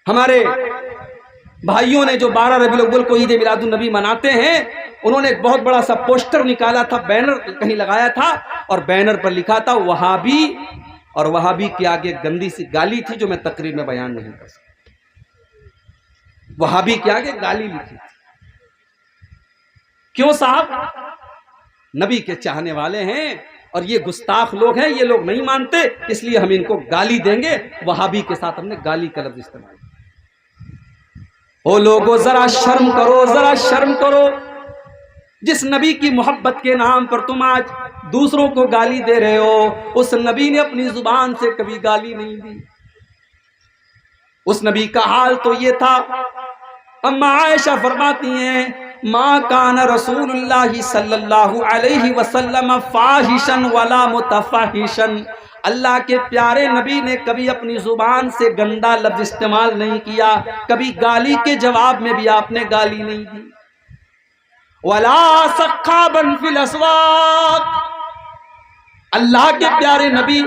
ہمارے بھائیوں نے جو 12 ربیع الاول کو عید میلاد النبی مناتے ہیں، انہوں نے ایک بہت بڑا سا پوسٹر نکالا تھا، بینر کہیں لگایا تھا، اور بینر پر لکھا تھا وہابی، اور وہابی کے آگے گندی سی گالی تھی جو میں تقریر میں بیان نہیں کر سکتا۔ وہابی کے آگے گالی لکھی تھی۔ کیوں صاحب؟ نبی کے چاہنے والے ہیں اور یہ گستاخ لوگ ہیں، یہ لوگ نہیں مانتے، اس لیے ہم ان کو گالی دیں گے۔ وہابی کے ساتھ ہم نے گالی کا لفظ استعمال کیا۔ او لوگو ذرا شرم کرو، ذرا شرم کرو، جس نبی کی محبت کے نام پر تم آج دوسروں کو گالی دے رہے ہو، اس نبی نے اپنی زبان سے کبھی گالی نہیں دی۔ اس نبی کا حال تو یہ تھا، اما عائشہ فرماتی ہیں ما کان رسول اللہ صلی اللہ علیہ وسلم فاحشا ولا متفحشا، اللہ کے پیارے نبی نے کبھی اپنی زبان سے گندا لفظ استعمال نہیں کیا، کبھی گالی کے جواب میں بھی آپ نے گالی نہیں دی۔ ولا سخابا فی الاسواق، اللہ کے پیارے نبی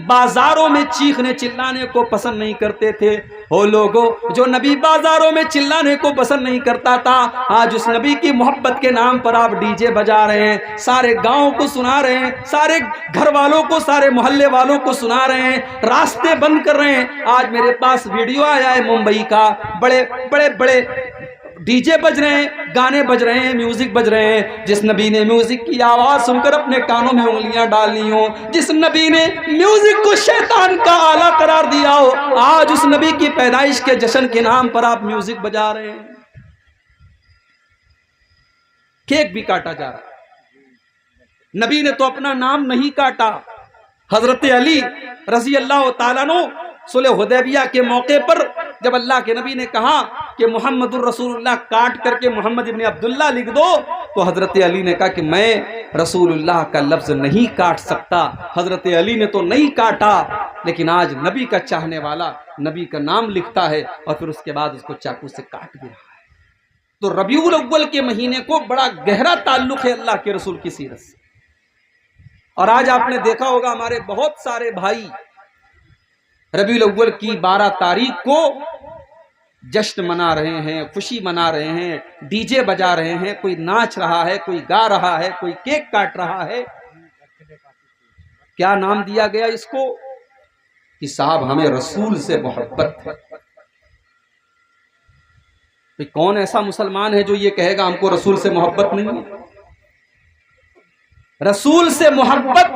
بازاروں میں چیخنے چلانے کو پسند نہیں کرتے تھے۔ ہو لوگوں، جو نبی بازاروں میں چلانے کو پسند نہیں کرتا تھا، آج اس نبی کی محبت کے نام پر آپ ڈی جے بجا رہے ہیں، سارے گاؤں کو سنا رہے ہیں، سارے گھر والوں کو، سارے محلے والوں کو سنا رہے ہیں، راستے بند کر رہے ہیں۔ آج میرے پاس ویڈیو آیا ہے ممبئی کا، بڑے بڑے بڑے ڈی جے بج رہے ہیں، گانے بج رہے ہیں، میوزک بج رہے ہیں۔ جس نبی نے میوزک کی آواز سن کر اپنے کانوں میں انگلیاں ڈالی ہوں، جس نبی نے میوزک کو شیطان کا آلہ قرار دیا ہو، آج اس نبی کی پیدائش کے جشن کے نام پر آپ میوزک بجا رہے ہیں۔ کیک بھی کاٹا جا رہا ہے، نبی نے تو اپنا نام نہیں کاٹا۔ حضرت علی رضی اللہ تعالیٰ عنہ صلح حدیبیہ کے موقع پر جب اللہ کے نبی نے کہا کہ محمد الرسول اللہ کاٹ کر کے محمد ابن عبداللہ لکھ دو، تو حضرت علی نے کہا کہ میں رسول اللہ کا لفظ نہیں کاٹ سکتا۔ حضرت علی نے تو نہیں کاٹا، لیکن آج نبی کا چاہنے والا نبی کا نام لکھتا ہے اور پھر اس کے بعد اس کو چاقو سے کاٹ بھی رہا ہے۔ تو ربیع الاول کے مہینے کو بڑا گہرا تعلق ہے اللہ کے رسول کی سیرت سے۔ اور آج آپ نے دیکھا ہوگا ہمارے بہت سارے بھائی ربیع الاول کی 12 تاریخ کو جشن منا رہے ہیں، خوشی منا رہے ہیں، ڈی جے بجا رہے ہیں، کوئی ناچ رہا ہے، کوئی گا رہا ہے، کوئی کیک کاٹ رہا ہے۔ کیا نام دیا گیا اس کو؟ کہ صاحب ہمیں رسول سے محبت ہے۔ کون ایسا مسلمان ہے جو یہ کہے گا ہم کو رسول سے محبت نہیں ہے؟ رسول سے محبت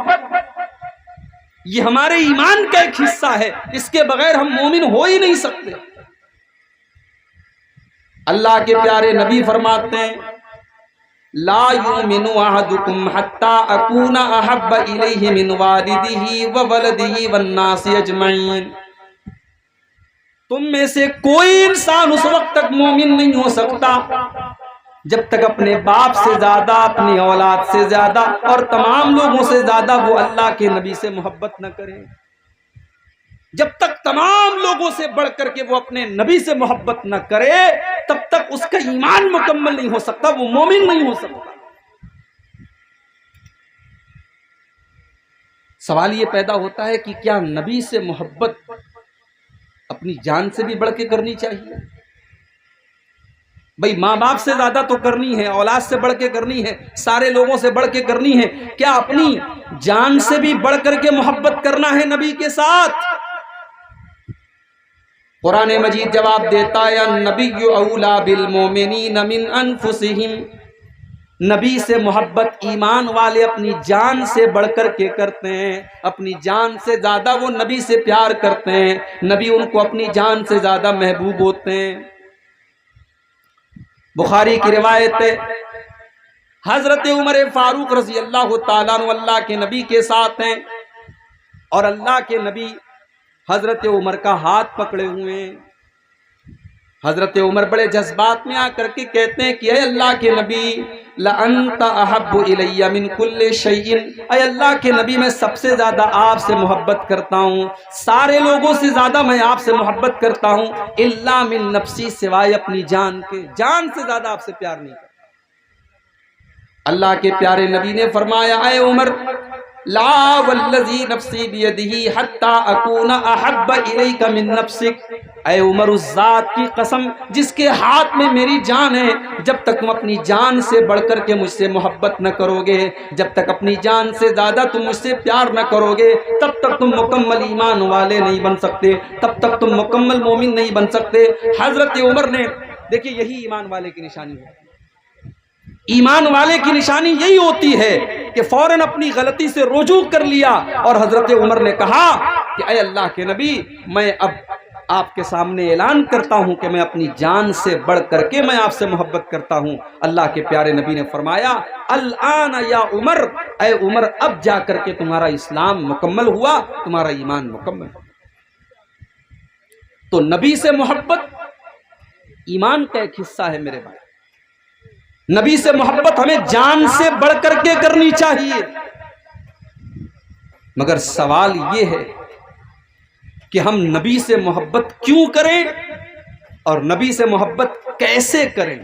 یہ ہمارے ایمان کا ایک حصہ ہے، اس کے بغیر ہم مومن ہو ہی نہیں سکتے۔ اللہ کے پیارے نبی فرماتے ہیں لا یؤمن احدکم حتی اکون احب الیہ من والدہ وولدہ والناس اجمعین، تم میں سے کوئی انسان اس وقت تک مومن نہیں ہو سکتا جب تک اپنے باپ سے زیادہ، اپنی اولاد سے زیادہ اور تمام لوگوں سے زیادہ وہ اللہ کے نبی سے محبت نہ کرے۔ جب تک تمام لوگوں سے بڑھ کر کے وہ اپنے نبی سے محبت نہ کرے، تب تک اس کا ایمان مکمل نہیں ہو سکتا، وہ مومن نہیں ہو سکتا۔ سوال یہ پیدا ہوتا ہے کہ کیا نبی سے محبت اپنی جان سے بھی بڑھ کے کرنی چاہیے؟ بھئی ماں باپ سے زیادہ تو کرنی ہے، اولاد سے بڑھ کے کرنی ہے، سارے لوگوں سے بڑھ کے کرنی ہے، کیا اپنی جان سے بھی بڑھ کر کے محبت کرنا ہے نبی کے ساتھ؟ قرآن مجید جواب دیتا ہے النبی اولا بالمومنین من انفسہم، نبی سے محبت ایمان والے اپنی جان سے بڑھ کر کے کرتے ہیں، اپنی جان سے زیادہ وہ نبی سے پیار کرتے ہیں، نبی ان کو اپنی جان سے زیادہ محبوب ہوتے ہیں۔ بخاری کی روایت ہے حضرت عمر فاروق رضی اللہ تعالیٰ عنہ اللہ کے نبی کے ساتھ ہیں اور اللہ کے نبی حضرت عمر کا ہاتھ پکڑے ہوئے ہیں۔ حضرت عمر بڑے جذبات میں آ کر کے کہتے ہیں کہ اے اللہ کے نبی لَأَنْتَ أَحَبُّ إِلَيَّ مِنْ كُلِّ شَيْءٍ، اے اللہ کے نبی میں سب سے زیادہ آپ سے محبت کرتا ہوں، سارے لوگوں سے زیادہ میں آپ سے محبت کرتا ہوں، إِلَّا مِن نَفْسِي، سوائے اپنی جان کے، جان سے زیادہ آپ سے پیار نہیں کرتا۔ اللہ کے پیارے نبی نے فرمایا اے عمر لا والذی نفسی بیدہ حتی اکون احب الیک من نفسک، اے عمر اس ذات کی قسم جس کے ہاتھ میں میری جان ہے، جب تک تم اپنی جان سے بڑھ کر کے مجھ سے محبت نہ کرو گے، جب تک اپنی جان سے زیادہ تم مجھ سے پیار نہ کرو گے، تب تک تم مکمل ایمان والے نہیں بن سکتے، تب تک تم مکمل مومن نہیں بن سکتے۔ حضرت عمر نے دیکھیے یہی ایمان والے کی نشانی ہے، ایمان والے کی نشانی یہی ہوتی ہے کہ فوراً اپنی غلطی سے رجوع کر لیا، اور حضرت عمر نے کہا کہ اے اللہ کے نبی، میں اب آپ کے سامنے اعلان کرتا ہوں کہ میں اپنی جان سے بڑھ کر کے میں آپ سے محبت کرتا ہوں۔ اللہ کے پیارے نبی نے فرمایا الآن یا عمر، اے عمر اب جا کر کے تمہارا اسلام مکمل ہوا، تمہارا ایمان مکمل ہوا۔ تو نبی سے محبت ایمان کا ایک حصہ ہے میرے بھائی، نبی سے محبت ہمیں جان سے بڑھ کر کے کرنی چاہیے، مگر سوال یہ ہے کہ ہم نبی سے محبت کیوں کریں اور نبی سے محبت کیسے کریں؟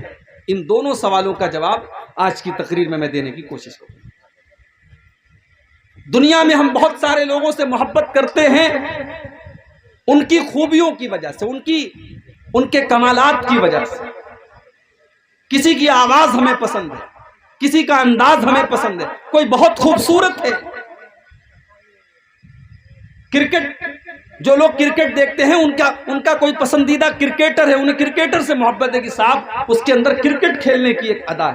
ان دونوں سوالوں کا جواب آج کی تقریر میں دینے کی کوشش کروں۔ دنیا میں ہم بہت سارے لوگوں سے محبت کرتے ہیں ان کی خوبیوں کی وجہ سے، ان کے کمالات کی وجہ سے۔ کسی کی آواز ہمیں پسند ہے، کسی کا انداز ہمیں پسند ہے، کوئی بہت خوبصورت ہے۔ کرکٹ، جو لوگ کرکٹ دیکھتے ہیں ان کا کوئی پسندیدہ کرکٹر ہے، انہیں کرکٹر سے محبت ہے کہ صاحب اس کے اندر کرکٹ کھیلنے کی ایک ادا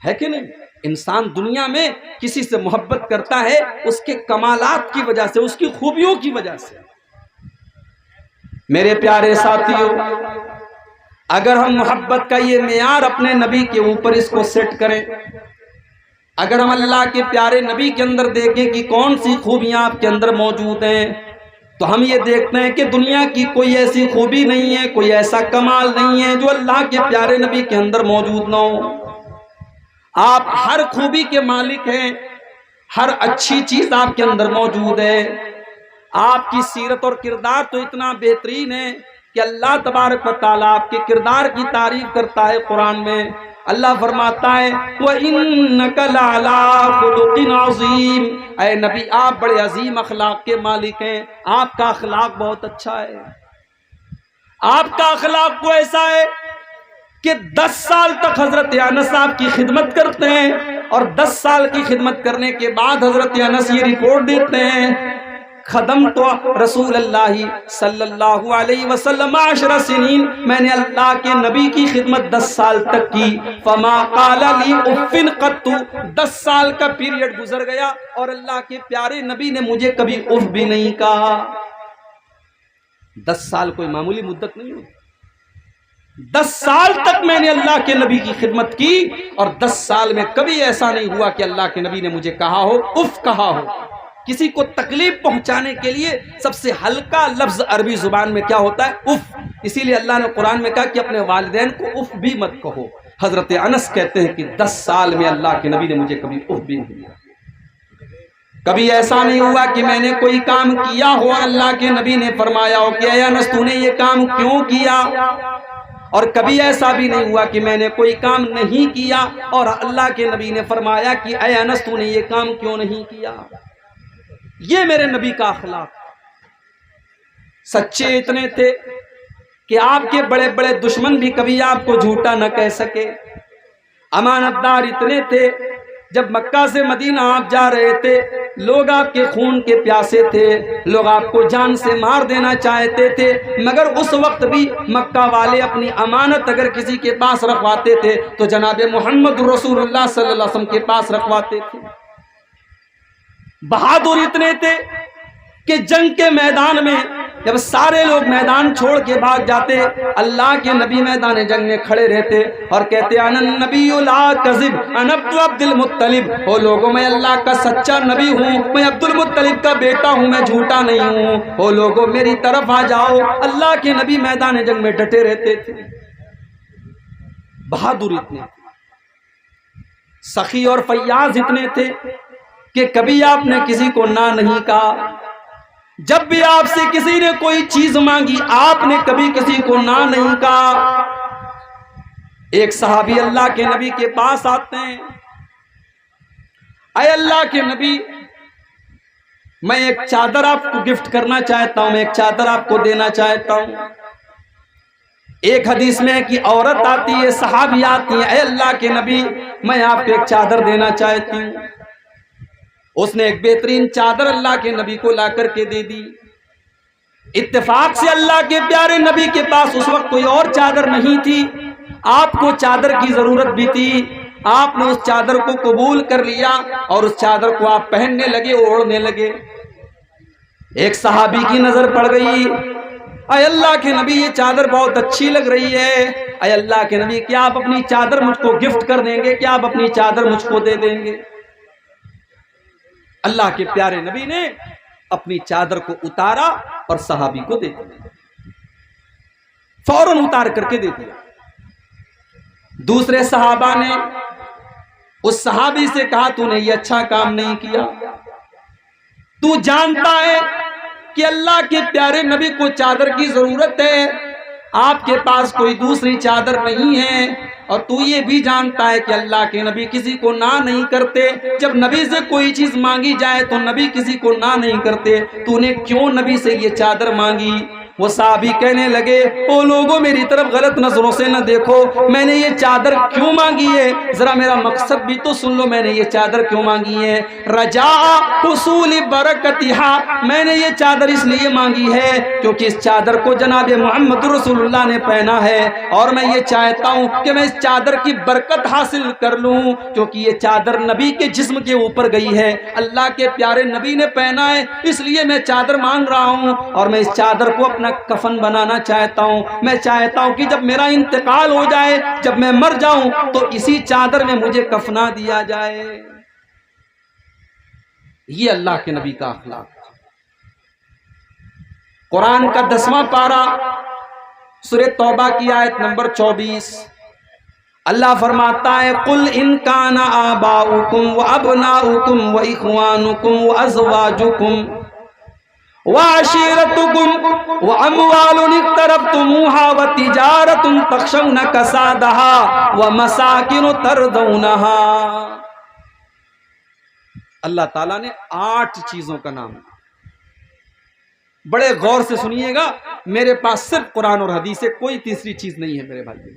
ہے کہ نہیں؟ انسان دنیا میں کسی سے محبت کرتا ہے اس کے کمالات کی وجہ سے، اس کی خوبیوں کی وجہ سے۔ میرے پیارے ساتھیوں، اگر ہم محبت کا یہ معیار اپنے نبی کے اوپر اس کو سیٹ کریں، اگر ہم اللہ کے پیارے نبی کے اندر دیکھیں کہ کون سی خوبیاں آپ کے اندر موجود ہیں، تو ہم یہ دیکھتے ہیں کہ دنیا کی کوئی ایسی خوبی نہیں ہے، کوئی ایسا کمال نہیں ہے جو اللہ کے پیارے نبی کے اندر موجود نہ ہو۔ آپ ہر خوبی کے مالک ہیں، ہر اچھی چیز آپ کے اندر موجود ہے۔ آپ کی سیرت اور کردار تو اتنا بہترین ہے کہ اللہ تبارک و تعالیٰ آپ کے کردار کی تعریف کرتا ہے قرآن میں۔ اللہ فرماتا ہے وَإِنَّكَ لَعَلَىٰ خُلُقٍ عَظِيمٍ، اے نبی آپ بڑے عظیم اخلاق کے مالک ہیں، آپ کا اخلاق بہت اچھا ہے۔ آپ کا اخلاق تو ایسا ہے کہ 10 سال تک حضرت انس آپ کی خدمت کرتے ہیں، اور 10 سال کی خدمت کرنے کے بعد حضرت انس یہ رپورٹ دیتے ہیں خدمت رسول اللہ صلی اللہ علیہ وسلم 10 سنین، میں نے اللہ کے نبی کی خدمت 10 سال تک کی، فما قال لی اف قط، 10 سال کا پیریڈ گزر گیا اور اللہ کے پیارے نبی نے مجھے کبھی اف بھی نہیں کہا۔ 10 سال کوئی معمولی مدت نہیں ہوتی، 10 سال تک میں نے اللہ کے نبی کی خدمت کی، اور 10 سال میں کبھی ایسا نہیں ہوا کہ اللہ کے نبی نے مجھے کہا ہو، اف کہا ہو۔ کسی کو تکلیف پہنچانے کے لیے سب سے ہلکا لفظ عربی زبان میں کیا ہوتا ہے؟ اف۔ اسی لیے اللہ نے قرآن میں کہا کہ اپنے والدین کو اف بھی مت کہو۔ حضرت انس کہتے ہیں کہ 10 سال میں اللہ کے نبی نے مجھے کبھی اف بھی نہیں کہا۔ کبھی ایسا نہیں ہوا کہ میں نے کوئی کام کیا ہو اور اللہ کے نبی نے فرمایا ہو کہ اے انس تو نے یہ کام کیوں کیا، اور کبھی ایسا بھی نہیں ہوا کہ میں نے کوئی کام نہیں کیا اور اللہ کے نبی نے فرمایا کہ اے انس تو نے یہ کام کیوں نہیں کیا۔ یہ میرے نبی کا اخلاق۔ سچے اتنے تھے کہ آپ کے بڑے بڑے دشمن بھی کبھی آپ کو جھوٹا نہ کہہ سکے۔ امانت دار اتنے تھے، جب مکہ سے مدینہ آپ جا رہے تھے لوگ آپ کے خون کے پیاسے تھے، لوگ آپ کو جان سے مار دینا چاہتے تھے، مگر اس وقت بھی مکہ والے اپنی امانت اگر کسی کے پاس رکھواتے تھے تو جناب محمد رسول اللہ صلی اللہ علیہ وسلم کے پاس رکھواتے تھے۔ بہادر اتنے تھے کہ جنگ کے میدان میں جب سارے لوگ میدان چھوڑ کے بھاگ جاتے، اللہ کے نبی میدان جنگ میں کھڑے رہتے اور کہتے انا النبی لا کذب انا ابن عبد المطلب، او لوگوں میں اللہ کا سچا نبی ہوں، میں عبد المطلب کا بیٹا ہوں، میں جھوٹا نہیں ہوں، او لوگوں میری طرف آ جاؤ۔ اللہ کے نبی میدان جنگ میں ڈٹے رہتے تھے۔ بہادر اتنے تھے، سخی اور فیاض اتنے تھے کہ کبھی آپ نے کسی کو نہ نہیں کہا۔ جب بھی آپ سے کسی نے کوئی چیز مانگی آپ نے کبھی کسی کو نہ نہیں کہا۔ ایک صحابی اللہ کے نبی کے پاس آتے ہیں، اے اللہ کے نبی میں ایک چادر آپ کو گفٹ کرنا چاہتا ہوں، میں ایک چادر آپ کو دینا چاہتا ہوں۔ ایک حدیث میں کہ عورت آتی ہے، صحابی آتی ہیں، اے اللہ کے نبی میں آپ کو ایک چادر دینا چاہتی ہوں۔ اس نے ایک بہترین چادر اللہ کے نبی کو لا کر کے دے دی۔ اتفاق سے اللہ کے پیارے نبی کے پاس اس وقت کوئی اور چادر نہیں تھی، آپ کو چادر کی ضرورت بھی تھی۔ آپ نے اس چادر کو قبول کر لیا اور اس چادر کو آپ پہننے لگے، اوڑھنے لگے۔ ایک صحابی کی نظر پڑ گئی، اے اللہ کے نبی یہ چادر بہت اچھی لگ رہی ہے، اے اللہ کے نبی کیا آپ اپنی چادر مجھ کو گفٹ کر دیں گے، کیا آپ اپنی چادر مجھ کو دے دیں گے؟ اللہ کے پیارے نبی نے اپنی چادر کو اتارا اور صحابی کو دے دیا، فوراً اتار کر کے دے دیا۔ دوسرے صحابہ نے اس صحابی سے کہا تو نے یہ اچھا کام نہیں کیا، تو جانتا ہے کہ اللہ کے پیارے نبی کو چادر کی ضرورت ہے، آپ کے پاس کوئی دوسری چادر نہیں ہے، اور تو یہ بھی جانتا ہے کہ اللہ کے نبی کسی کو نہ نہیں کرتے، جب نبی سے کوئی چیز مانگی جائے تو نبی کسی کو نہ نہیں کرتے، تو نے کیوں نبی سے یہ چادر مانگی؟ وہ صحابی کہنے لگے، او لوگوں میری طرف غلط نظروں سے نہ دیکھو، میں نے یہ چادر کیوں مانگی ہے، ذرا میرا مقصد بھی تو سن لو، میں نے یہ چادر کیوں مانگی ہے؟ رجاء حصول برکتہا، میں نے یہ چادر اس لیے مانگی ہے کیونکہ اس چادر کو جناب محمد رسول اللہ نے پہنا ہے، اور میں یہ چاہتا ہوں کہ میں اس چادر کی برکت حاصل کر لوں، کیونکہ یہ چادر نبی کے جسم کے اوپر گئی ہے، اللہ کے پیارے نبی نے پہنا ہے، اس لیے میں چادر مانگ رہا ہوں، اور میں اس چادر کو اپنا کفن بنانا چاہتا ہوں۔ میں چاہتا ہوں کہ جب میرا انتقال ہو جائے، جب میں مر جاؤں تو اسی چادر میں مجھے کفنا دیا جائے۔ یہ اللہ کے نبی کا اخلاق۔ قرآن کا 10واں پارہ سورہ توبہ کی آیت نمبر 24، اللہ فرماتا ہے قُلْ إِنْ كَانَ آبَاؤُكُمْ وَأَبْنَاؤُكُمْ وَإِخْوَانُكُمْ وَأَزْوَاجُكُمْ وَعَشِيرَتُكُمْ وَأَمْوَالٌ اقْتَرَفْتُمُوهَا وَتِجَارَةٌ تَخْشَوْنَ كَسَادَهَا وَمَسَاكِنُ تَرْضَوْنَهَا۔ اللہ تعالیٰ نے 8 چیزوں کا نام، بڑے غور سے سنیے گا، میرے پاس صرف قرآن اور حدیث ہے، کوئی تیسری چیز نہیں ہے میرے بھائی،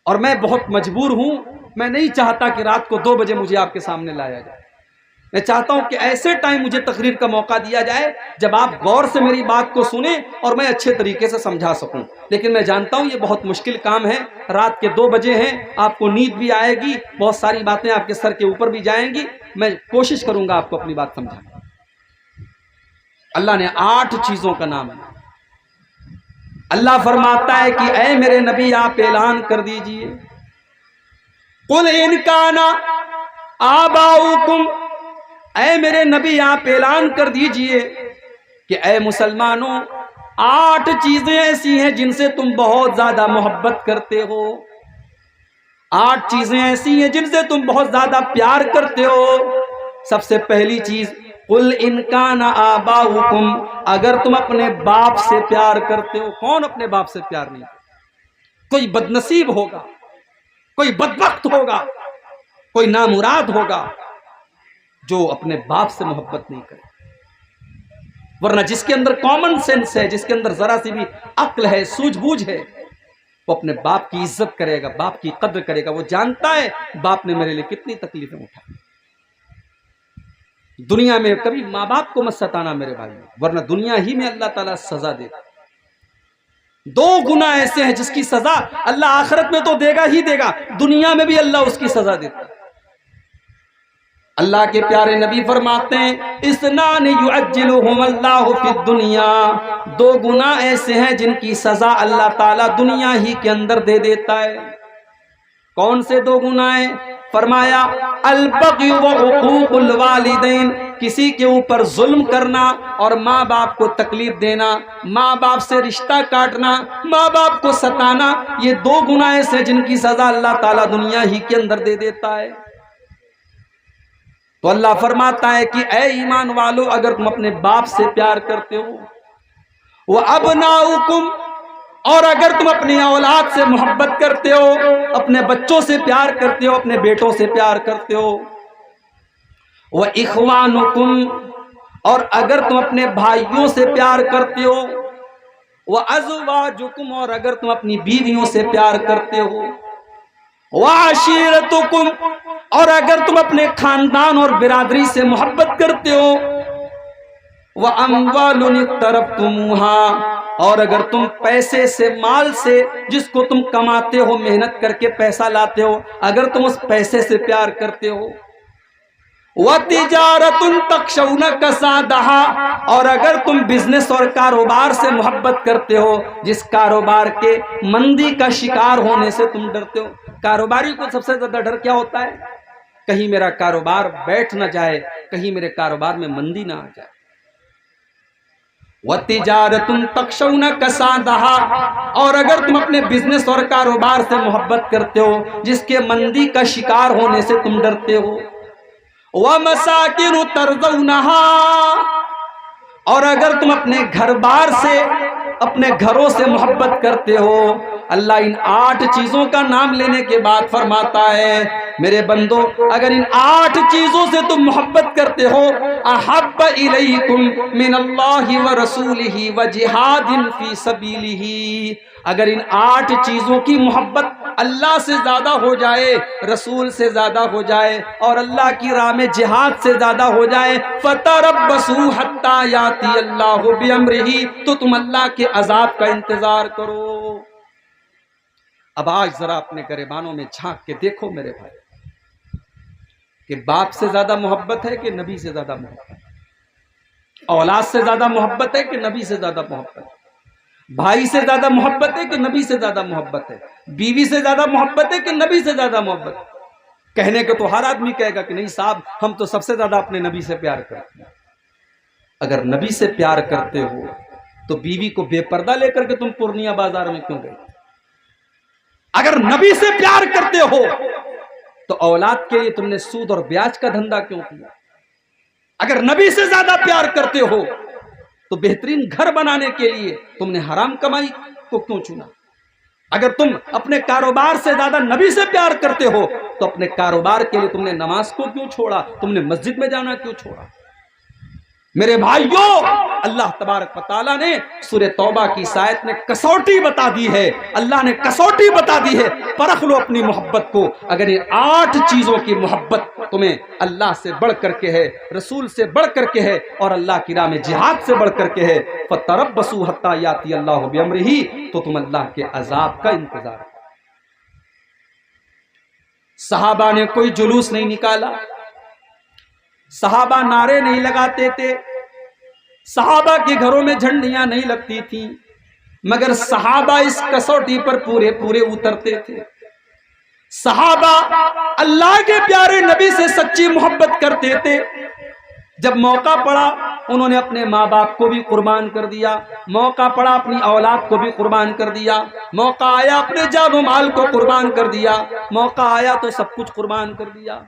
اور میں بہت مجبور ہوں، میں نہیں چاہتا کہ رات کو 2 بجے مجھے آپ کے سامنے لایا جائے، میں چاہتا ہوں کہ ایسے ٹائم مجھے تقریر کا موقع دیا جائے جب آپ غور سے میری بات کو سنیں اور میں اچھے طریقے سے سمجھا سکوں، لیکن میں جانتا ہوں یہ بہت مشکل کام ہے، رات کے 2 بجے ہیں، آپ کو نیند بھی آئے گی، بہت ساری باتیں آپ کے سر کے اوپر بھی جائیں گی، میں کوشش کروں گا آپ کو اپنی بات سمجھانے۔ اللہ نے 8 چیزوں کا نام ہے۔ اللہ فرماتا ہے کہ اے میرے نبی آپ اعلان کر دیجئے، قُلْ إِنْ كَانَ آبَاؤُكُمْ، اے میرے نبی آپ اعلان کر دیجئے کہ اے مسلمانوں 8 چیزیں ایسی ہیں جن سے تم بہت زیادہ محبت کرتے ہو، 8 چیزیں ایسی ہیں جن سے تم بہت زیادہ پیار کرتے ہو۔ سب سے پہلی چیز قُلْ إِنْ كَانَ آبَاؤُكُمْ، اگر تم اپنے باپ سے پیار کرتے ہو۔ کون اپنے باپ سے پیار نہیں کرتا؟ کوئی بدنصیب ہوگا، کوئی بدبخت ہوگا، کوئی نامراد ہوگا جو اپنے باپ سے محبت نہیں کرے، ورنہ جس کے اندر کامن سینس ہے، جس کے اندر ذرا سی بھی عقل ہے، سوجھ بوجھ ہے، وہ اپنے باپ کی عزت کرے گا، باپ کی قدر کرے گا، وہ جانتا ہے باپ نے میرے لیے کتنی تکلیفیں اٹھائی۔ دنیا میں کبھی ماں باپ کو مت ستانا میرے بھائی، ورنہ دنیا ہی میں اللہ تعالیٰ سزا دے گا۔ 2 گناہ ایسے ہیں جس کی سزا اللہ آخرت میں تو دے گا ہی دے گا، دنیا میں بھی اللہ اس کی سزا دیتا ہے۔ اللہ کے پیارے نبی فرماتے ہیں اثنان یعجلہم اللہ فی الدنیا، 2 گناہ ایسے ہیں جن کی سزا اللہ تعالیٰ دنیا ہی کے اندر دے دیتا ہے۔ کون سے 2 گناہ ہیں؟ فرمایا البغی وعقوق الوالدین، کسی کے اوپر ظلم کرنا اور ماں باپ کو تکلیف دینا، ماں باپ سے رشتہ کاٹنا، ماں باپ کو ستانا، یہ 2 گناہ ایسے جن کی سزا اللہ تعالیٰ دنیا ہی کے اندر دے دیتا ہے۔ تو اللہ فرماتا ہے کہ اے ایمان والو اگر تم اپنے باپ سے پیار کرتے ہو، وَأَبْنَاؤُكُمْ، اور اگر تم اپنی اولاد سے محبت کرتے ہو، اپنے بچوں سے پیار کرتے ہو، اپنے بیٹوں سے پیار کرتے ہو، وَإِخْوَانُكُمْ، اور اگر تم اپنے بھائیوں سے پیار کرتے ہو، وَأَزْوَاجُكُمْ، اور اگر تم اپنی بیویوں سے پیار کرتے ہو، وَعَشِيرَتُكُمْ، اور اگر تم اپنے خاندان اور برادری سے محبت کرتے ہو، وَأَمْوَالٌ اقْتَرَفْتُمُوهَا، اور اگر تم پیسے سے، مال سے، جس کو تم کماتے ہو، محنت کر کے پیسہ لاتے ہو، اگر تم اس پیسے سے پیار کرتے ہو، وَتِجَارَةٌ تَخْشَوْنَ كَسَادَهَا، اور اگر تم بزنس اور کاروبار سے محبت کرتے ہو، جس کاروبار کے مندی کا شکار ہونے سے تم ڈرتے ہو۔ کاروباری کو سب سے زیادہ ڈر کیا ہوتا ہے؟ کہیں میرا کاروبار بیٹھ نہ جائے، کہیں میرے کاروبار میں مندی نہ آ جائے۔ وَتِجَارَةٌ تَخْشَوْنَ كَسَادَهَا، اور اگر تم اپنے بزنس اور کاروبار سے محبت کرتے ہو، جس کے مندی کا شکار ہونے سے تم ڈرتے ہو، وَمَسَاكِنُ تَرْضَوْنَهَا، اور اگر تم اپنے گھر بار سے، اپنے گھروں سے محبت کرتے ہو۔ اللہ ان 8 چیزوں کا نام لینے کے بعد فرماتا ہے میرے بندو، اگر ان 8 چیزوں سے تم محبت کرتے ہو، احب الیکم من اللہ ورسولہ وجہاد فی سبیلہ، اگر ان 8 چیزوں کی محبت اللہ سے زیادہ ہو جائے، رسول سے زیادہ ہو جائے، اور اللہ کی راہ میں جہاد سے زیادہ ہو جائے، فتربصوا حتی یاتی اللہ بامرہ، تو تم اللہ کے عذاب کا انتظار کرو۔ اب آج ذرا اپنے گریبانوں میں جھانک کے دیکھو میرے بھائی، کہ باپ سے زیادہ محبت ہے کہ نبی سے زیادہ محبت ہے؟ اولاد سے زیادہ محبت ہے کہ نبی سے زیادہ محبت ہے؟ بھائی سے زیادہ محبت ہے کہ نبی سے زیادہ محبت ہے؟ بیوی سے زیادہ محبت ہے کہ نبی سے زیادہ محبت ہے؟ کہنے کے تو ہر آدمی کہے گا کہ نہیں صاحب، ہم تو سب سے زیادہ اپنے نبی سے پیار کرتے ہیں۔ اگر نبی سے پیار کرتے ہو تو بیوی کو بے پردہ لے کر کے تم پورنیہ بازار میں کیوں گئے؟ اگر نبی سے پیار کرتے ہو تو اولاد کے لیے تم نے سود اور بیاج کا دھندا کیوں کیا؟ اگر نبی سے زیادہ پیار کرتے ہو تو بہترین گھر بنانے کے لیے تم نے حرام کمائی کو کیوں چنا؟ اگر تم اپنے کاروبار سے زیادہ نبی سے پیار کرتے ہو تو اپنے کاروبار کے لیے تم نے نماز کو کیوں چھوڑا؟ تم نے مسجد میں جانا کیوں چھوڑا؟ میرے بھائیوں، اللہ تبارک و تعالیٰ نے سورہ توبہ کی اس آیت میں کسوٹی بتا دی ہے، اللہ نے کسوٹی بتا دی ہے، پرکھ لو اپنی محبت کو۔ اگر یہ 8 چیزوں کی محبت تمہیں اللہ سے بڑھ کر کے ہے، رسول سے بڑھ کر کے ہے، اور اللہ کی راہ میں جہاد سے بڑھ کر کے ہے، فَتَرَبَّصُوا حَتَّى يَأْتِيَ اللَّهُ بِأَمْرِهِ، تو تم اللہ کے عذاب کا انتظار کرو۔ صحابہ نے کوئی جلوس نہیں نکالا، صحابہ نعرے نہیں لگاتے تھے، صحابہ کے گھروں میں جھنڈیاں نہیں لگتی تھیں، مگر صحابہ اس کسوٹی پر پورے پورے اترتے تھے۔ صحابہ اللہ کے پیارے نبی سے سچی محبت کرتے تھے۔ جب موقع پڑا انہوں نے اپنے ماں باپ کو بھی قربان کر دیا، موقع پڑا اپنی اولاد کو بھی قربان کر دیا، موقع آیا اپنے جان و مال کو قربان کر دیا، موقع آیا تو سب کچھ قربان کر دیا۔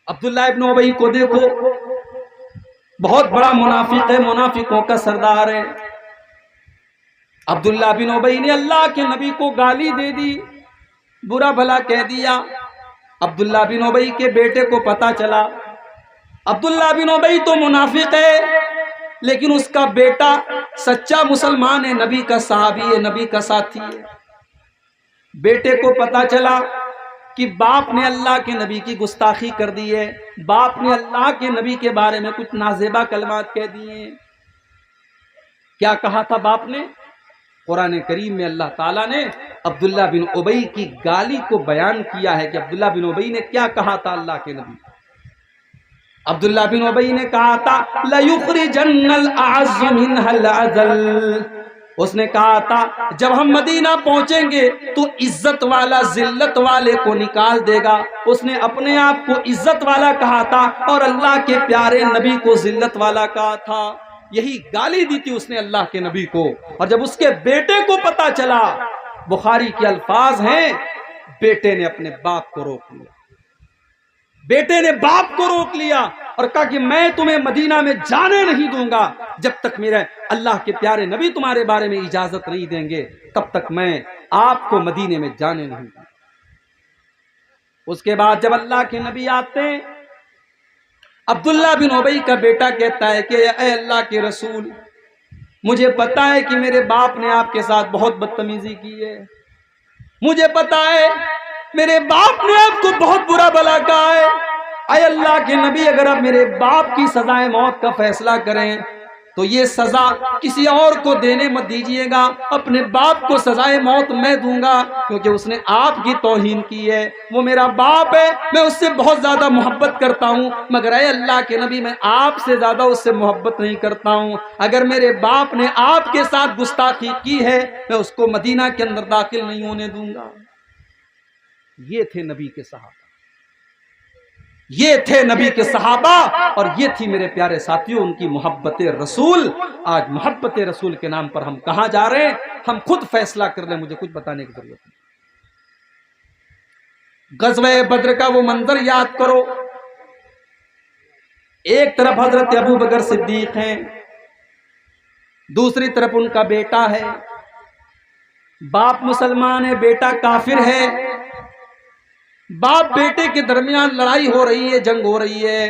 عبداللہ ابن ابی کو دیکھو، بہت بڑا منافق ہے، منافقوں کا سردار ہے۔ عبداللہ بن ابی نے اللہ کے نبی کو گالی دے دی، برا بھلا کہہ دیا۔ عبداللہ بن ابی کے بیٹے کو پتا چلا، عبداللہ بن ابی تو منافق ہے لیکن اس کا بیٹا سچا مسلمان ہے، نبی کا صحابی ہے، نبی کا ساتھی ہے۔ بیٹے کو پتا چلا کہ باپ نے اللہ کے نبی کی گستاخی کر دی ہے، باپ نے اللہ کے نبی کے بارے میں کچھ نازیبا کلمات کہہ دیے ہیں۔ کیا کہا تھا باپ نے؟ قرآن کریم میں اللہ تعالیٰ نے عبداللہ بن ابی کی گالی کو بیان کیا ہے کہ عبداللہ بن ابی نے کیا کہا تھا اللہ کے نبی۔ عبداللہ بن ابی نے کہا تھا لَيُخْرِجَنَّ الْأَعَزُّ مِنْهَا الْأَذَلَّ، اس نے کہا تھا جب ہم مدینہ پہنچیں گے تو عزت والا ذلت والے کو نکال دے گا۔ اس نے اپنے آپ کو عزت والا کہا تھا اور اللہ کے پیارے نبی کو ذلت والا کہا تھا۔ یہی گالی دی تھی اس نے اللہ کے نبی کو، اور جب اس کے بیٹے کو پتا چلا، بخاری کے الفاظ ہیں، بیٹے نے اپنے باپ کو روک لیا، بیٹے نے باپ کو روک لیا اور کہا کہ میں تمہیں مدینہ میں جانے نہیں دوں گا جب تک میرے اللہ کے پیارے نبی تمہارے بارے میں اجازت نہیں دیں گے، تب تک میں آپ کو مدینے میں جانے نہیں دوں گا۔ اس کے بعد جب اللہ کے نبی آتے ہیں، عبداللہ بن ابی کا بیٹا کہتا ہے کہ اے اللہ کے رسول، مجھے پتا ہے کہ میرے باپ نے آپ کے ساتھ بہت بدتمیزی کی ہے، مجھے پتا ہے میرے باپ نے آپ کو بہت برا بھلا کہا ہے، اے اللہ کے نبی اگر آپ میرے باپ کی سزائے موت کا فیصلہ کریں تو یہ سزا کسی اور کو دینے مت دیجئے گا، اپنے باپ کو سزائے موت میں دوں گا، کیونکہ اس نے آپ کی توہین کی ہے، وہ میرا باپ ہے، میں اس سے بہت زیادہ محبت کرتا ہوں، مگر اے اللہ کے نبی میں آپ سے زیادہ اس سے محبت نہیں کرتا ہوں، اگر میرے باپ نے آپ کے ساتھ گستاخی کی ہے میں اس کو مدینہ کے اندر داخل نہیں ہونے دوں گا۔ یہ تھے نبی کے صحابہ، یہ تھے نبی کے صحابہ، اور یہ تھی میرے پیارے ساتھیوں ان کی محبت رسول۔ آج محبت رسول کے نام پر ہم کہاں جا رہے ہیں؟ ہم خود فیصلہ کر لیں، مجھے کچھ بتانے کی ضرورت نہیں۔ غزوہ بدر کا وہ منظر یاد کرو، ایک طرف حضرت ابو بکر صدیق ہیں، دوسری طرف ان کا بیٹا ہے، باپ مسلمان ہے، بیٹا کافر ہے، باپ بیٹے کے درمیان لڑائی ہو رہی ہے، جنگ ہو رہی ہے،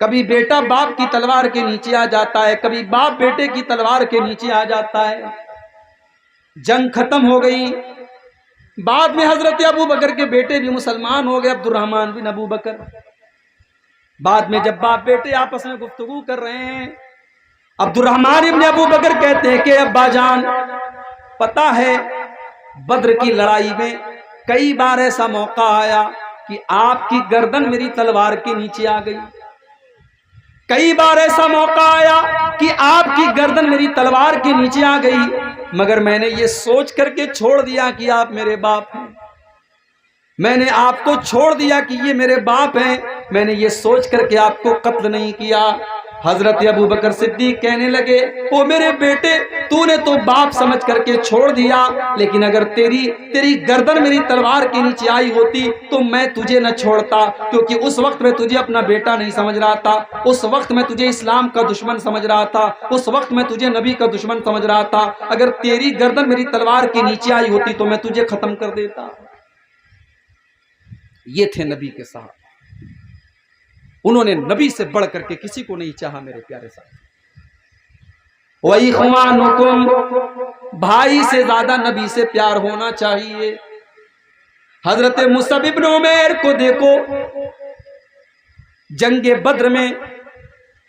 کبھی بیٹا باپ کی تلوار کے نیچے آ جاتا ہے، کبھی باپ بیٹے کی تلوار کے نیچے آ جاتا ہے، جنگ ختم ہو گئی، بعد میں حضرت ابو بکر کے بیٹے بھی مسلمان ہو گئے، عبد الرحمن بن ابو بکر۔ بعد میں جب باپ بیٹے آپس میں گفتگو کر رہے ہیں، عبد الرحمن بن ابو بکر کہتے ہیں کہ ابا جان، پتہ ہے بدر کی لڑائی میں کئی بار ایسا موقع آیا کہ آپ کی گردن میری تلوار کے نیچے آ گئی، کئی بار ایسا موقع آیا کہ آپ کی گردن میری تلوار کے نیچے آ گئی، مگر میں نے یہ سوچ کر کے چھوڑ دیا کہ آپ میرے باپ ہیں، میں نے آپ کو چھوڑ دیا کہ یہ میرے باپ ہیں، میں نے یہ سوچ کر کے آپ کو قتل نہیں کیا۔ حضرت ابو بکر صدیق کہنے لگے، او میرے بیٹے، تو نے تو باپ سمجھ کر کے چھوڑ دیا، لیکن اگر تیری گردن میری تلوار کے نیچے آئی ہوتی تو میں تجھے نہ چھوڑتا، کیونکہ اس وقت میں تجھے اپنا بیٹا نہیں سمجھ رہا تھا، اس وقت میں تجھے اسلام کا دشمن سمجھ رہا تھا، اس وقت میں تجھے نبی کا دشمن سمجھ رہا تھا، اگر تیری گردن میری تلوار کے نیچے آئی ہوتی تو میں تجھے ختم کر دیتا۔ یہ تھے نبی کے صحابہ، انہوں نے نبی سے بڑھ کر کے کسی کو نہیں چاہا میرے پیارے ساتھ۔ وَإِخْوَانُكُمْ، بھائی سے زیادہ نبی سے پیار ہونا چاہیے۔ حضرت مصعب بن عمیر کو دیکھو، جنگ بدر میں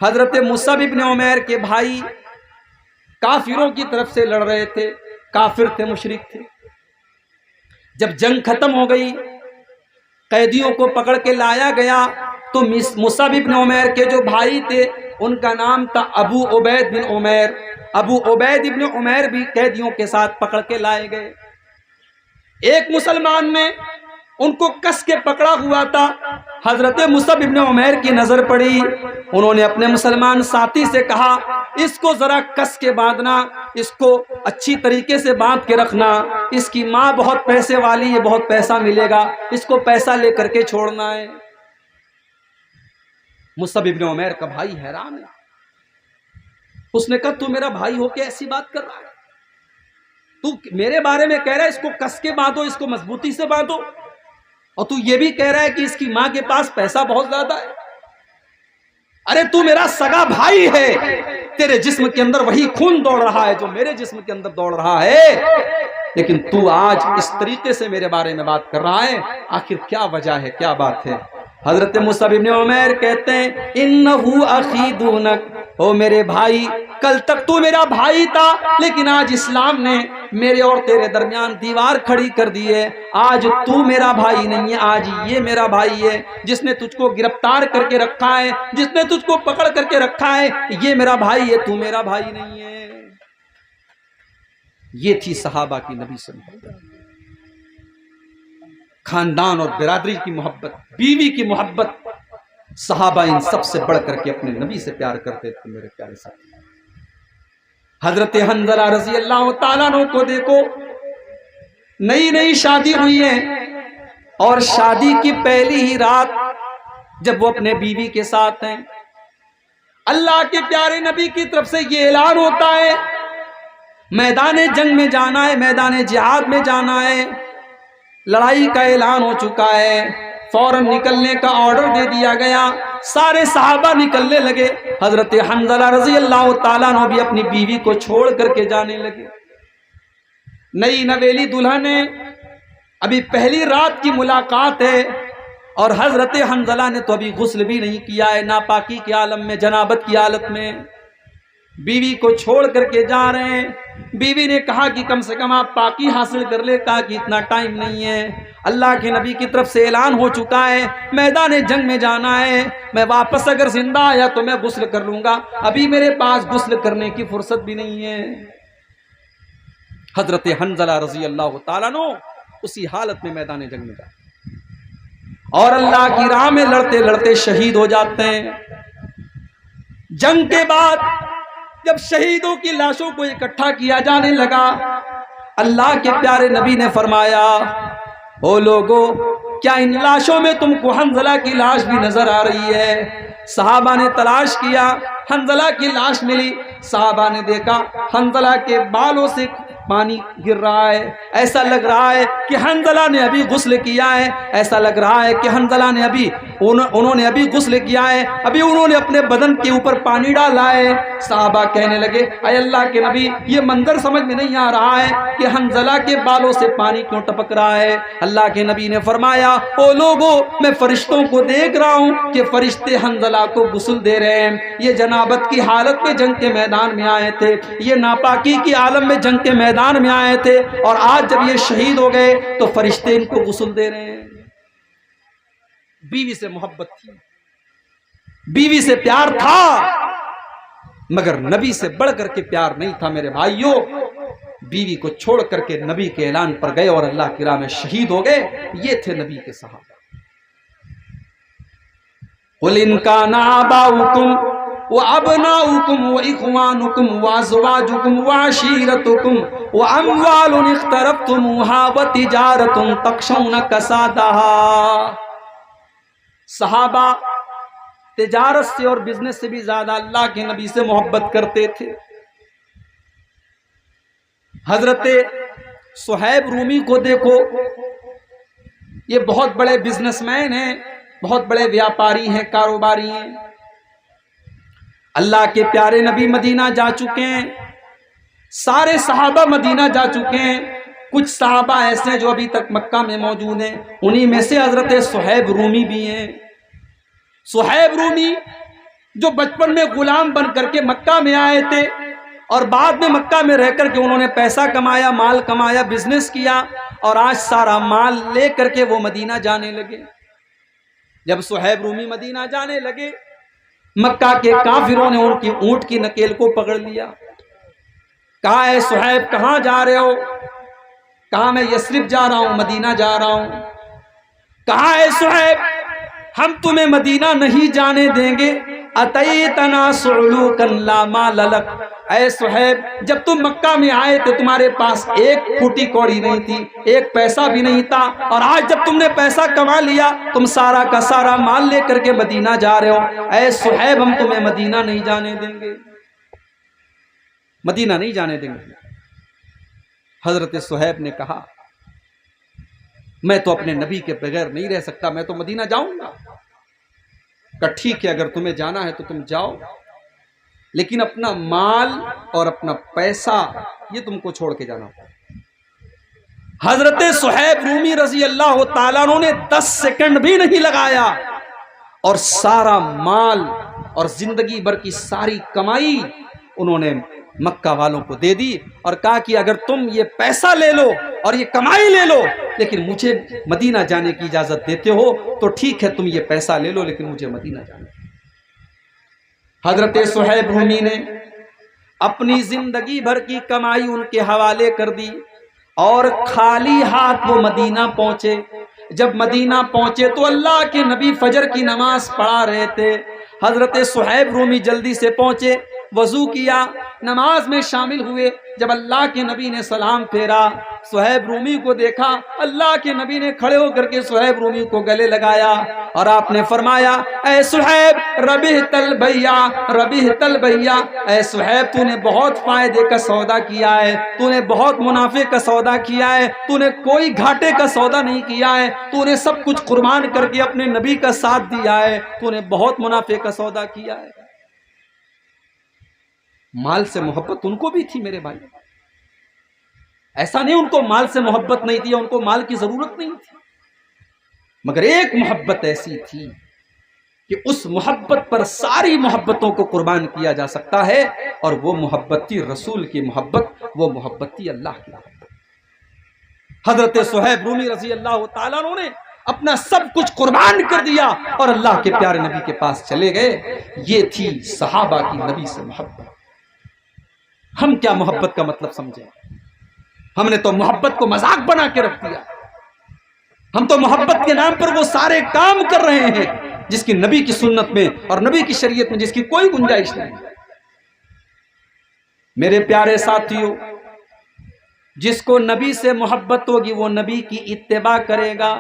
حضرت مصعب بن عمیر کے بھائی کافروں کی طرف سے لڑ رہے تھے، کافر تھے، مشرک تھے۔ جب جنگ ختم ہو گئی، قیدیوں کو پکڑ کے لایا گیا تو مصعب بن عمیر کے جو بھائی تھے ان کا نام تھا ابو عبید بن عمیر، ابو عبید بن عمیر بھی قیدیوں کے ساتھ پکڑ کے لائے گئے۔ ایک مسلمان نے ان کو کس کے پکڑا ہوا تھا، حضرت مصعب بن عمیر کی نظر پڑی، انہوں نے اپنے مسلمان ساتھی سے کہا اس کو ذرا کس کے باندھنا، اس کو اچھی طریقے سے باندھ کے رکھنا، اس کی ماں بہت پیسے والی ہے، بہت پیسہ ملے گا، اس کو پیسہ لے کر کے چھوڑنا ہے۔ مصعب بن عمیر کا بھائی حیران ہے، اس نے کہا تو میرا بھائی ہو کے ایسی بات کر رہا ہے، تو میرے بارے میں کہہ رہا ہے اس کو کس کے باندھو، اس کو مضبوطی سے باندھو، اور تو یہ بھی کہہ رہا ہے کہ اس کی ماں کے پاس پیسہ بہت زیادہ ہے۔ ارے تو میرا سگا بھائی ہے، تیرے جسم کے اندر وہی خون دوڑ رہا ہے جو میرے جسم کے اندر دوڑ رہا ہے، لیکن تو آج اس طریقے سے میرے بارے میں بات کر رہا ہے، آخر کیا وجہ ہے، کیا بات ہے؟ حضرت مصعب بن عمیر کہتے ہیں انہو اخی دونک، او میرے بھائی، کل تک تو میرا بھائی تھا لیکن آج اسلام نے میرے اور تیرے درمیان دیوار کھڑی کر دی ہے، آج تو میرا بھائی نہیں ہے، آج یہ میرا بھائی ہے، جس نے تجھ کو گرفتار کر کے رکھا ہے، جس نے تجھ کو پکڑ کر کے رکھا ہے، یہ میرا بھائی ہے، تو میرا بھائی نہیں ہے۔ یہ تھی صحابہ کی نبی سے محبت، خاندان اور برادری کی محبت، بیوی کی محبت، صحابہ ان سب سے بڑھ کر کے اپنے نبی سے پیار کرتے تھے میرے پیارے ساتھی۔ حضرت حنظلہ رضی اللہ تعالیٰ عنہ کو دیکھو، نئی نئی شادی ہوئی ہے، اور شادی کی پہلی ہی رات جب وہ اپنے بیوی کے ساتھ ہیں، اللہ کے پیارے نبی کی طرف سے یہ اعلان ہوتا ہے میدان جنگ میں جانا ہے، میدان جہاد میں جانا ہے، لڑائی کا اعلان ہو چکا ہے، فوراً نکلنے کا آرڈر دے دیا گیا، سارے صحابہ نکلنے لگے، حضرت حنظلہ رضی اللہ تعالیٰ عنہ بھی اپنی بیوی کو چھوڑ کر کے جانے لگے۔ نئی نویلی دلہن ہے، ابھی پہلی رات کی ملاقات ہے، اور حضرت حنظلہ نے تو ابھی غسل بھی نہیں کیا ہے، ناپاکی کے عالم میں، جنابت کی حالت میں بیوی کو چھوڑ کر کے جا رہے ہیں۔ بیوی نے کہا کہ کم سے کم آپ پاکی حاصل کر لے، کہا کہ اتنا ٹائم نہیں ہے، اللہ کے نبی کی طرف سے اعلان ہو چکا ہے میدان جنگ میں جانا ہے، میں واپس اگر زندہ آیا تو میں غسل کر لوں گا، ابھی میرے پاس غسل کرنے کی فرصت بھی نہیں ہے۔ حضرت حنظلہ رضی اللہ تعالیٰ عنہ اسی حالت میں میدان جنگ میں جاتے اور اللہ کی راہ میں لڑتے لڑتے شہید ہو جاتے ہیں۔ جنگ کے بعد جب شہیدوں کی لاشوں کو اکٹھا کیا جانے لگا، اللہ کے پیارے نبی نے فرمایا، او لوگو، کیا ان لاشوں میں تم کو حنظلہ کی لاش بھی نظر آ رہی ہے؟ صحابہ نے تلاش کیا، حنظلہ کی لاش ملی، صحابہ نے دیکھا حنظلہ کے بالوں سے پانی گر رہا ہے، ایسا لگ رہا ہے کہ حنظلہ نے ابھی غسل کیا ہے، ایسا لگ رہا ہے کہ حنظلہ نے انہوں نے ابھی غسل کیا ہے، ابھی انہوں نے اپنے بدن کے اوپر پانی ڈالا ہے۔ صحابہ کہنے لگے، اے اللہ کے نبی، یہ منظر سمجھ میں نہیں آ رہا ہے کہ حنظلہ کے بالوں سے پانی کیوں ٹپک رہا ہے۔ اللہ کے نبی نے فرمایا، او لوگو، میں فرشتوں کو دیکھ رہا ہوں کہ فرشتے حنظلہ کو غسل دے رہے ہیں، یہ جنابت کی حالت میں جنگ کے میدان میں آئے تھے، یہ ناپاکی کی عالم میں جنگ کے میدان میں آئے تھے، اور آج جب یہ شہید ہو گئے تو فرشتے ان کو غسل دے رہے ہیں۔ بیوی سے محبت تھی، بیوی سے پیار تھا، مگر نبی سے بڑھ کر کے پیار نہیں تھا میرے بھائیوں۔ بیوی کو چھوڑ کر کے نبی کے اعلان پر گئے اور اللہ کی راہ میں شہید ہو گئے، یہ تھے نبی کے صحابہ۔ قُلْ إِنْ كَانَ آبَاؤُكُمْ وَأَبْنَاؤُكُمْ وَإِخْوَانُكُمْ وَأَزْوَاجُكُمْ وَعَشِيرَتُكُمْ وَأَمْوَالٌ اقْتَرَفْتُمُوهَا وَتِجَارَةٌ تَخْشَوْنَ كَسَادَهَا۔ صحابہ تجارت سے اور بزنس سے بھی زیادہ اللہ کے نبی سے محبت کرتے تھے۔ حضرت صہیب رومی کو دیکھو، یہ بہت بڑے بزنس مین ہیں، بہت بڑے ویاپاری ہیں، کاروباری ہیں۔ اللہ کے پیارے نبی مدینہ جا چکے ہیں، سارے صحابہ مدینہ جا چکے ہیں، کچھ صحابہ ایسے ہیں جو ابھی تک مکہ میں موجود ہیں، انہی میں سے حضرت صہیب رومی بھی ہیں۔ صہیب رومی جو بچپن میں غلام بن کر کے مکہ میں آئے تھے، اور بعد میں مکہ میں رہ کر کے انہوں نے پیسہ کمایا، مال کمایا، بزنس کیا، اور آج سارا مال لے کر کے وہ مدینہ جانے لگے۔ جب صہیب رومی مدینہ جانے لگے، مکہ کے کافروں نے ان کی اونٹ کی نکیل کو پکڑ لیا، کہا، اے صہیب کہاں جا رہے ہو؟ کہا، میں یثرب جا رہا ہوں، مدینہ جا رہا ہوں۔ کہا، اے صہیب ہم تمہیں مدینہ نہیں جانے دیں گے، اتیتنا صعلوکا لا مال لک۔ اے صہیب جب تم مکہ میں آئے تو تمہارے پاس ایک پھوٹی کوڑی نہیں تھی، ایک پیسہ بھی نہیں تھا، اور آج جب تم نے پیسہ کما لیا تم سارا کا سارا مال لے کر کے مدینہ جا رہے ہو۔ اے صہیب ہم تمہیں مدینہ نہیں جانے دیں گے، مدینہ نہیں جانے دیں گے۔ حضرت صہیب نے کہا، میں تو اپنے نبی کے بغیر نہیں رہ سکتا، میں تو مدینہ جاؤں گا۔ کہ ٹھیک ہے، اگر تمہیں جانا ہے تو تم جاؤ، لیکن اپنا مال اور اپنا پیسہ یہ تم کو چھوڑ کے جانا ہوگا۔ حضرت صہیب رومی رضی اللہ تعالیٰ عنہ نے 10 سیکنڈ بھی نہیں لگایا، اور سارا مال اور زندگی بھر کی ساری کمائی انہوں نے مکہ والوں کو دے دی، اور کہا کہ اگر تم یہ پیسہ لے لو اور یہ کمائی لے لو لیکن مجھے مدینہ جانے کی اجازت دیتے ہو تو ٹھیک ہے، تم یہ پیسہ لے لو لیکن مجھے مدینہ جانا۔ حضرت صہیب رومی نے اپنی زندگی بھر کی کمائی ان کے حوالے کر دی، اور خالی ہاتھ وہ مدینہ پہنچے۔ جب مدینہ پہنچے تو اللہ کے نبی فجر کی نماز پڑھا رہے تھے۔ حضرت صہیب رومی جلدی سے پہنچے، وضو کیا، نماز میں شامل ہوئے۔ جب اللہ کے نبی نے سلام پھیرا، صہیب رومی کو دیکھا، اللہ کے نبی نے کھڑے ہو کر کے صہیب رومی کو گلے لگایا اور آپ نے فرمایا اے صہیب ربحت البیع ربحت البیع، اے صہیب تو نے بہت فائدے کا سودا کیا ہے، تو نے بہت منافع کا سودا کیا ہے، تو نے کوئی گھاٹے کا سودا نہیں کیا ہے، تو نے سب کچھ قربان کر کے اپنے نبی کا ساتھ دیا ہے، تو نے بہت منافع کا سودا کیا ہے۔ مال سے محبت ان کو بھی تھی میرے بھائی، ایسا نہیں ان کو مال سے محبت نہیں تھی، ان کو مال کی ضرورت نہیں تھی، مگر ایک محبت ایسی تھی کہ اس محبت پر ساری محبتوں کو قربان کیا جا سکتا ہے، اور وہ محبت تھی رسول کی محبت، وہ محبت تھی اللہ کی محبت۔ حضرت صہیب رومی رضی اللہ تعالیٰ عنہ نے اپنا سب کچھ قربان کر دیا اور اللہ کے پیارے نبی کے پاس چلے گئے۔ یہ تھی صحابہ کی نبی سے محبت۔ ہم کیا محبت کا مطلب سمجھے؟ ہم نے تو محبت کو مذاق بنا کے رکھ دیا، ہم تو محبت کے نام پر وہ سارے کام کر رہے ہیں جس کی نبی کی سنت میں اور نبی کی شریعت میں جس کی کوئی گنجائش نہیں۔ میرے پیارے ساتھیوں، جس کو نبی سے محبت ہوگی وہ نبی کی اتباع کرے گا،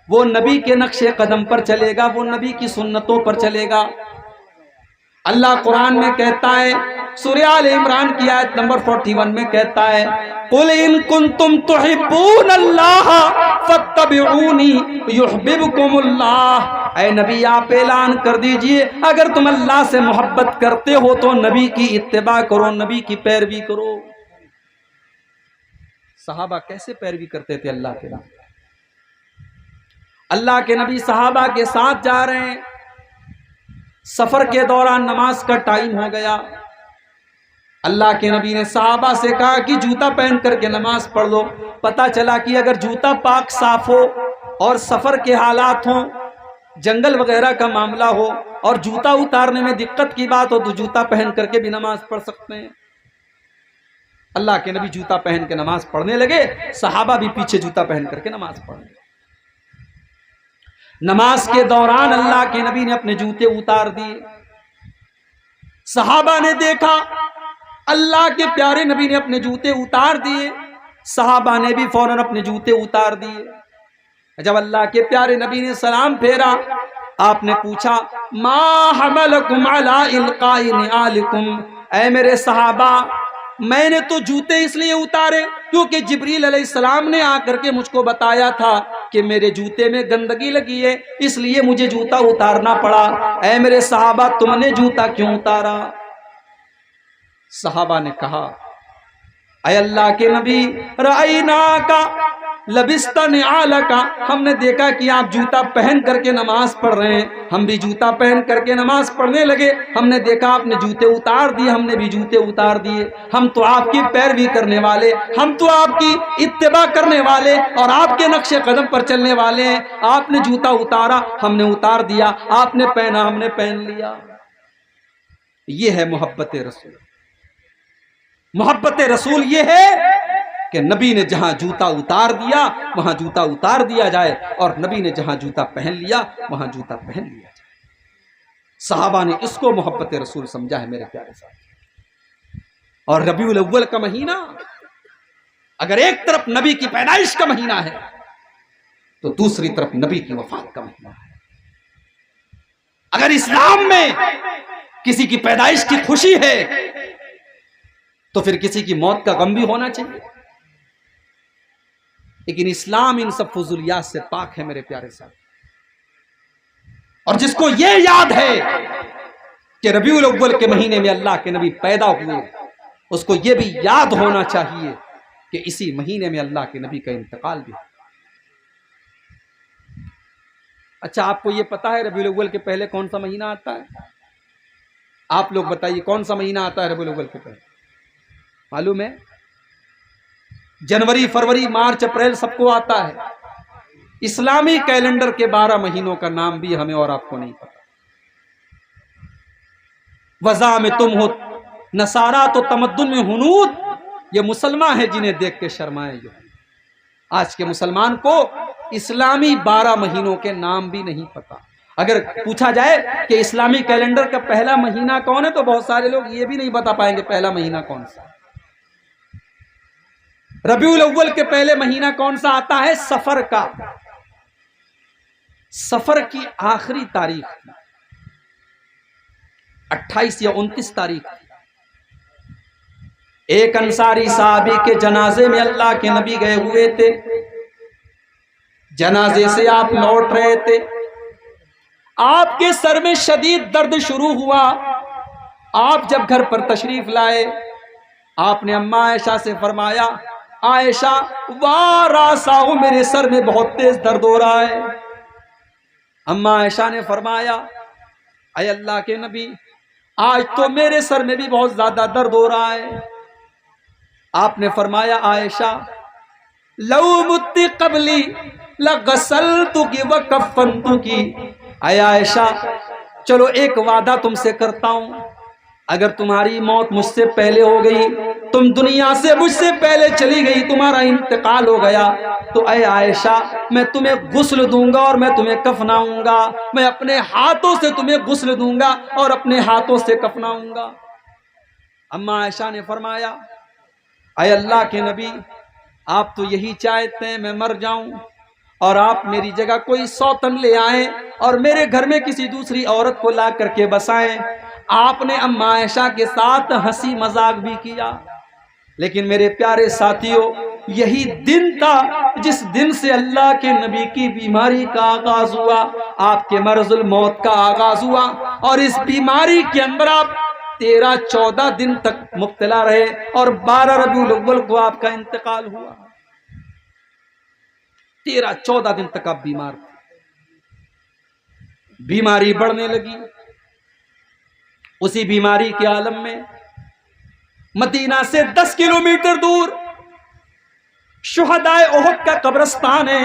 وہ نبی کے نقش قدم پر چلے گا، وہ نبی کی سنتوں پر چلے گا۔ اللہ قرآن میں کہتا ہے، سورہ آل عمران کی آیت نمبر 41 میں کہتا ہے قُلْ إِن كُنتُمْ تُحِبُّونَ اللَّهَ فَاتَّبِعُونِي يُحْبِبْكُمُ اللَّهُ۔ اے نبی آپ اعلان کر دیجئے اگر تم اللہ سے محبت کرتے ہو تو نبی کی اتباع کرو، نبی کی پیروی کرو۔ صحابہ کیسے پیروی کرتے تھے اللہ کے نبی؟ اللہ کے نبی صحابہ کے ساتھ جا رہے ہیں، سفر کے دوران نماز کا ٹائم ہو گیا، اللہ کے نبی نے صحابہ سے کہا کہ جوتا پہن کر کے نماز پڑھ لو۔ پتہ چلا کہ اگر جوتا پاک صاف ہو اور سفر کے حالات ہوں، جنگل وغیرہ کا معاملہ ہو اور جوتا اتارنے میں دقت کی بات ہو تو جوتا پہن کر کے بھی نماز پڑھ سکتے ہیں۔ اللہ کے نبی جوتا پہن کے نماز پڑھنے لگے، صحابہ بھی پیچھے جوتا پہن کر کے نماز پڑھنے لگے۔ نماز کے دوران اللہ کے نبی نے اپنے جوتے اتار دیے، صحابہ نے دیکھا اللہ کے پیارے نبی نے اپنے جوتے اتار دیے، صحابہ نے بھی فوراً اپنے جوتے اتار دیے۔ جب اللہ کے پیارے نبی نے سلام پھیرا، آپ نے پوچھا ما حملکم علی القاء نعالکم، اے میرے صحابہ میں نے تو جوتے اس لیے اتارے کیونکہ جبریل علیہ السلام نے آ کر کے مجھ کو بتایا تھا کہ میرے جوتے میں گندگی لگی ہے، اس لیے مجھے جوتا اتارنا پڑا۔ اے میرے صحابہ تم نے جوتا کیوں اتارا؟ صحابہ نے کہا اے اللہ کے نبی رأیناکا لبست نعالکا، ہم نے دیکھا کہ آپ جوتا پہن کر کے نماز پڑھ رہے ہیں، ہم بھی جوتا پہن کر کے نماز پڑھنے لگے، ہم نے دیکھا آپ نے جوتے اتار دیے، ہم نے بھی جوتے اتار دیے۔ ہم تو آپ کی پیروی کرنے والے، ہم تو آپ کی اتباع کرنے والے اور آپ کے نقش قدم پر چلنے والے ہیں۔ آپ نے جوتا اتارا ہم نے اتار دیا، آپ نے پہنا ہم نے پہن لیا۔ یہ ہے محبت رسول۔ محبت رسول یہ ہے کہ نبی نے جہاں جوتا اتار دیا وہاں جوتا اتار دیا جائے، اور نبی نے جہاں جوتا پہن لیا وہاں جوتا پہن لیا جائے۔ صحابہ نے اس کو محبت رسول سمجھا ہے میرے پیارے ساتھ۔ اور ربیع الاول کا مہینہ اگر ایک طرف نبی کی پیدائش کا مہینہ ہے تو دوسری طرف نبی کی وفات کا مہینہ ہے۔ اگر اسلام میں کسی کی پیدائش کی خوشی ہے تو پھر کسی کی موت کا غم بھی ہونا چاہیے، لیکن اسلام ان سب فضولیات سے پاک ہے میرے پیارے صاحب۔ اور جس کو یہ یاد ہے کہ ربیع الاول کے مہینے میں اللہ کے نبی پیدا ہوئے، اس کو یہ بھی یاد ہونا چاہیے کہ اسی مہینے میں اللہ کے نبی کا انتقال بھی۔ اچھا آپ کو یہ پتا ہے ربیع الاول کے پہلے کون سا مہینہ آتا ہے؟ آپ لوگ بتائیے کون سا مہینہ آتا ہے ربیع الاول کے پہلے؟ معلوم ہے؟ جنوری، فروری، مارچ، اپریل سب کو آتا ہے۔ اسلامی کیلنڈر کے 12 مہینوں کا نام بھی ہمیں اور آپ کو نہیں پتا۔ وضع میں تم ہو نصارا تو تمدن میں ہنود، یہ مسلمان ہے جنہیں دیکھ کے شرمائے جو۔ آج کے مسلمان کو اسلامی 12 مہینوں کے نام بھی نہیں پتا۔ اگر پوچھا جائے کہ اسلامی کیلنڈر کا پہلا مہینہ کون ہے تو بہت سارے لوگ یہ بھی نہیں بتا پائیں گے پہلا مہینہ کون سا۔ ربیع الاول کے پہلے مہینہ کون سا آتا ہے؟ سفر کا. سفر کی آخری تاریخ 28 یا 29 تاریخ. ایک انصاری صحابی کے جنازے میں اللہ کے نبی گئے ہوئے تھے. جنازے سے آپ لوٹ رہے تھے. آپ کے سر میں شدید درد شروع ہوا. آپ جب گھر پر تشریف لائے، آپ نے اماں عائشہ سے فرمایا، عائشہ واراساؤ، میرے سر میں بہت تیز درد ہو رہا ہے. اماں عائشہ نے فرمایا، اے اللہ کے نبی، آج تو میرے سر میں بھی بہت زیادہ درد ہو رہا ہے. آپ نے فرمایا، عائشہ لو مت قبلی لغسلتک وکفنتک. اے عائشہ، چلو ایک وعدہ تم سے کرتا ہوں، اگر تمہاری موت مجھ سے پہلے ہو گئی، تم دنیا سے مجھ سے پہلے چلی گئی، تمہارا انتقال ہو گیا، تو اے عائشہ میں تمہیں غسل دوں گا اور میں تمہیں کفناؤں گا. میں اپنے ہاتھوں سے تمہیں غسل دوں گا اور اپنے ہاتھوں سے کفناؤں گا. اماں عائشہ نے فرمایا، اے اللہ کے نبی، آپ تو یہی چاہتے ہیں میں مر جاؤں اور آپ میری جگہ کوئی سوتن لے آئیں اور میرے گھر میں کسی دوسری عورت کو لا کر کے بسائیں. آپ نے اماں عائشہ کے ساتھ ہنسی مذاق بھی کیا. لیکن میرے پیارے ساتھیوں، یہی دن تھا جس دن سے اللہ کے نبی کی بیماری کا آغاز ہوا، آپ کے مرض الموت کا آغاز ہوا. اور اس بیماری کے اندر آپ 13-14 دن تک مبتلا رہے اور 12 ربیع الاول کو آپ کا انتقال ہوا. 13-14 دن تک آپ بیمار تھے. بیماری بڑھنے لگی. اسی بیماری کے عالم میں مدینہ سے 10 کلومیٹر دور شہدائے احد کا قبرستان ہے.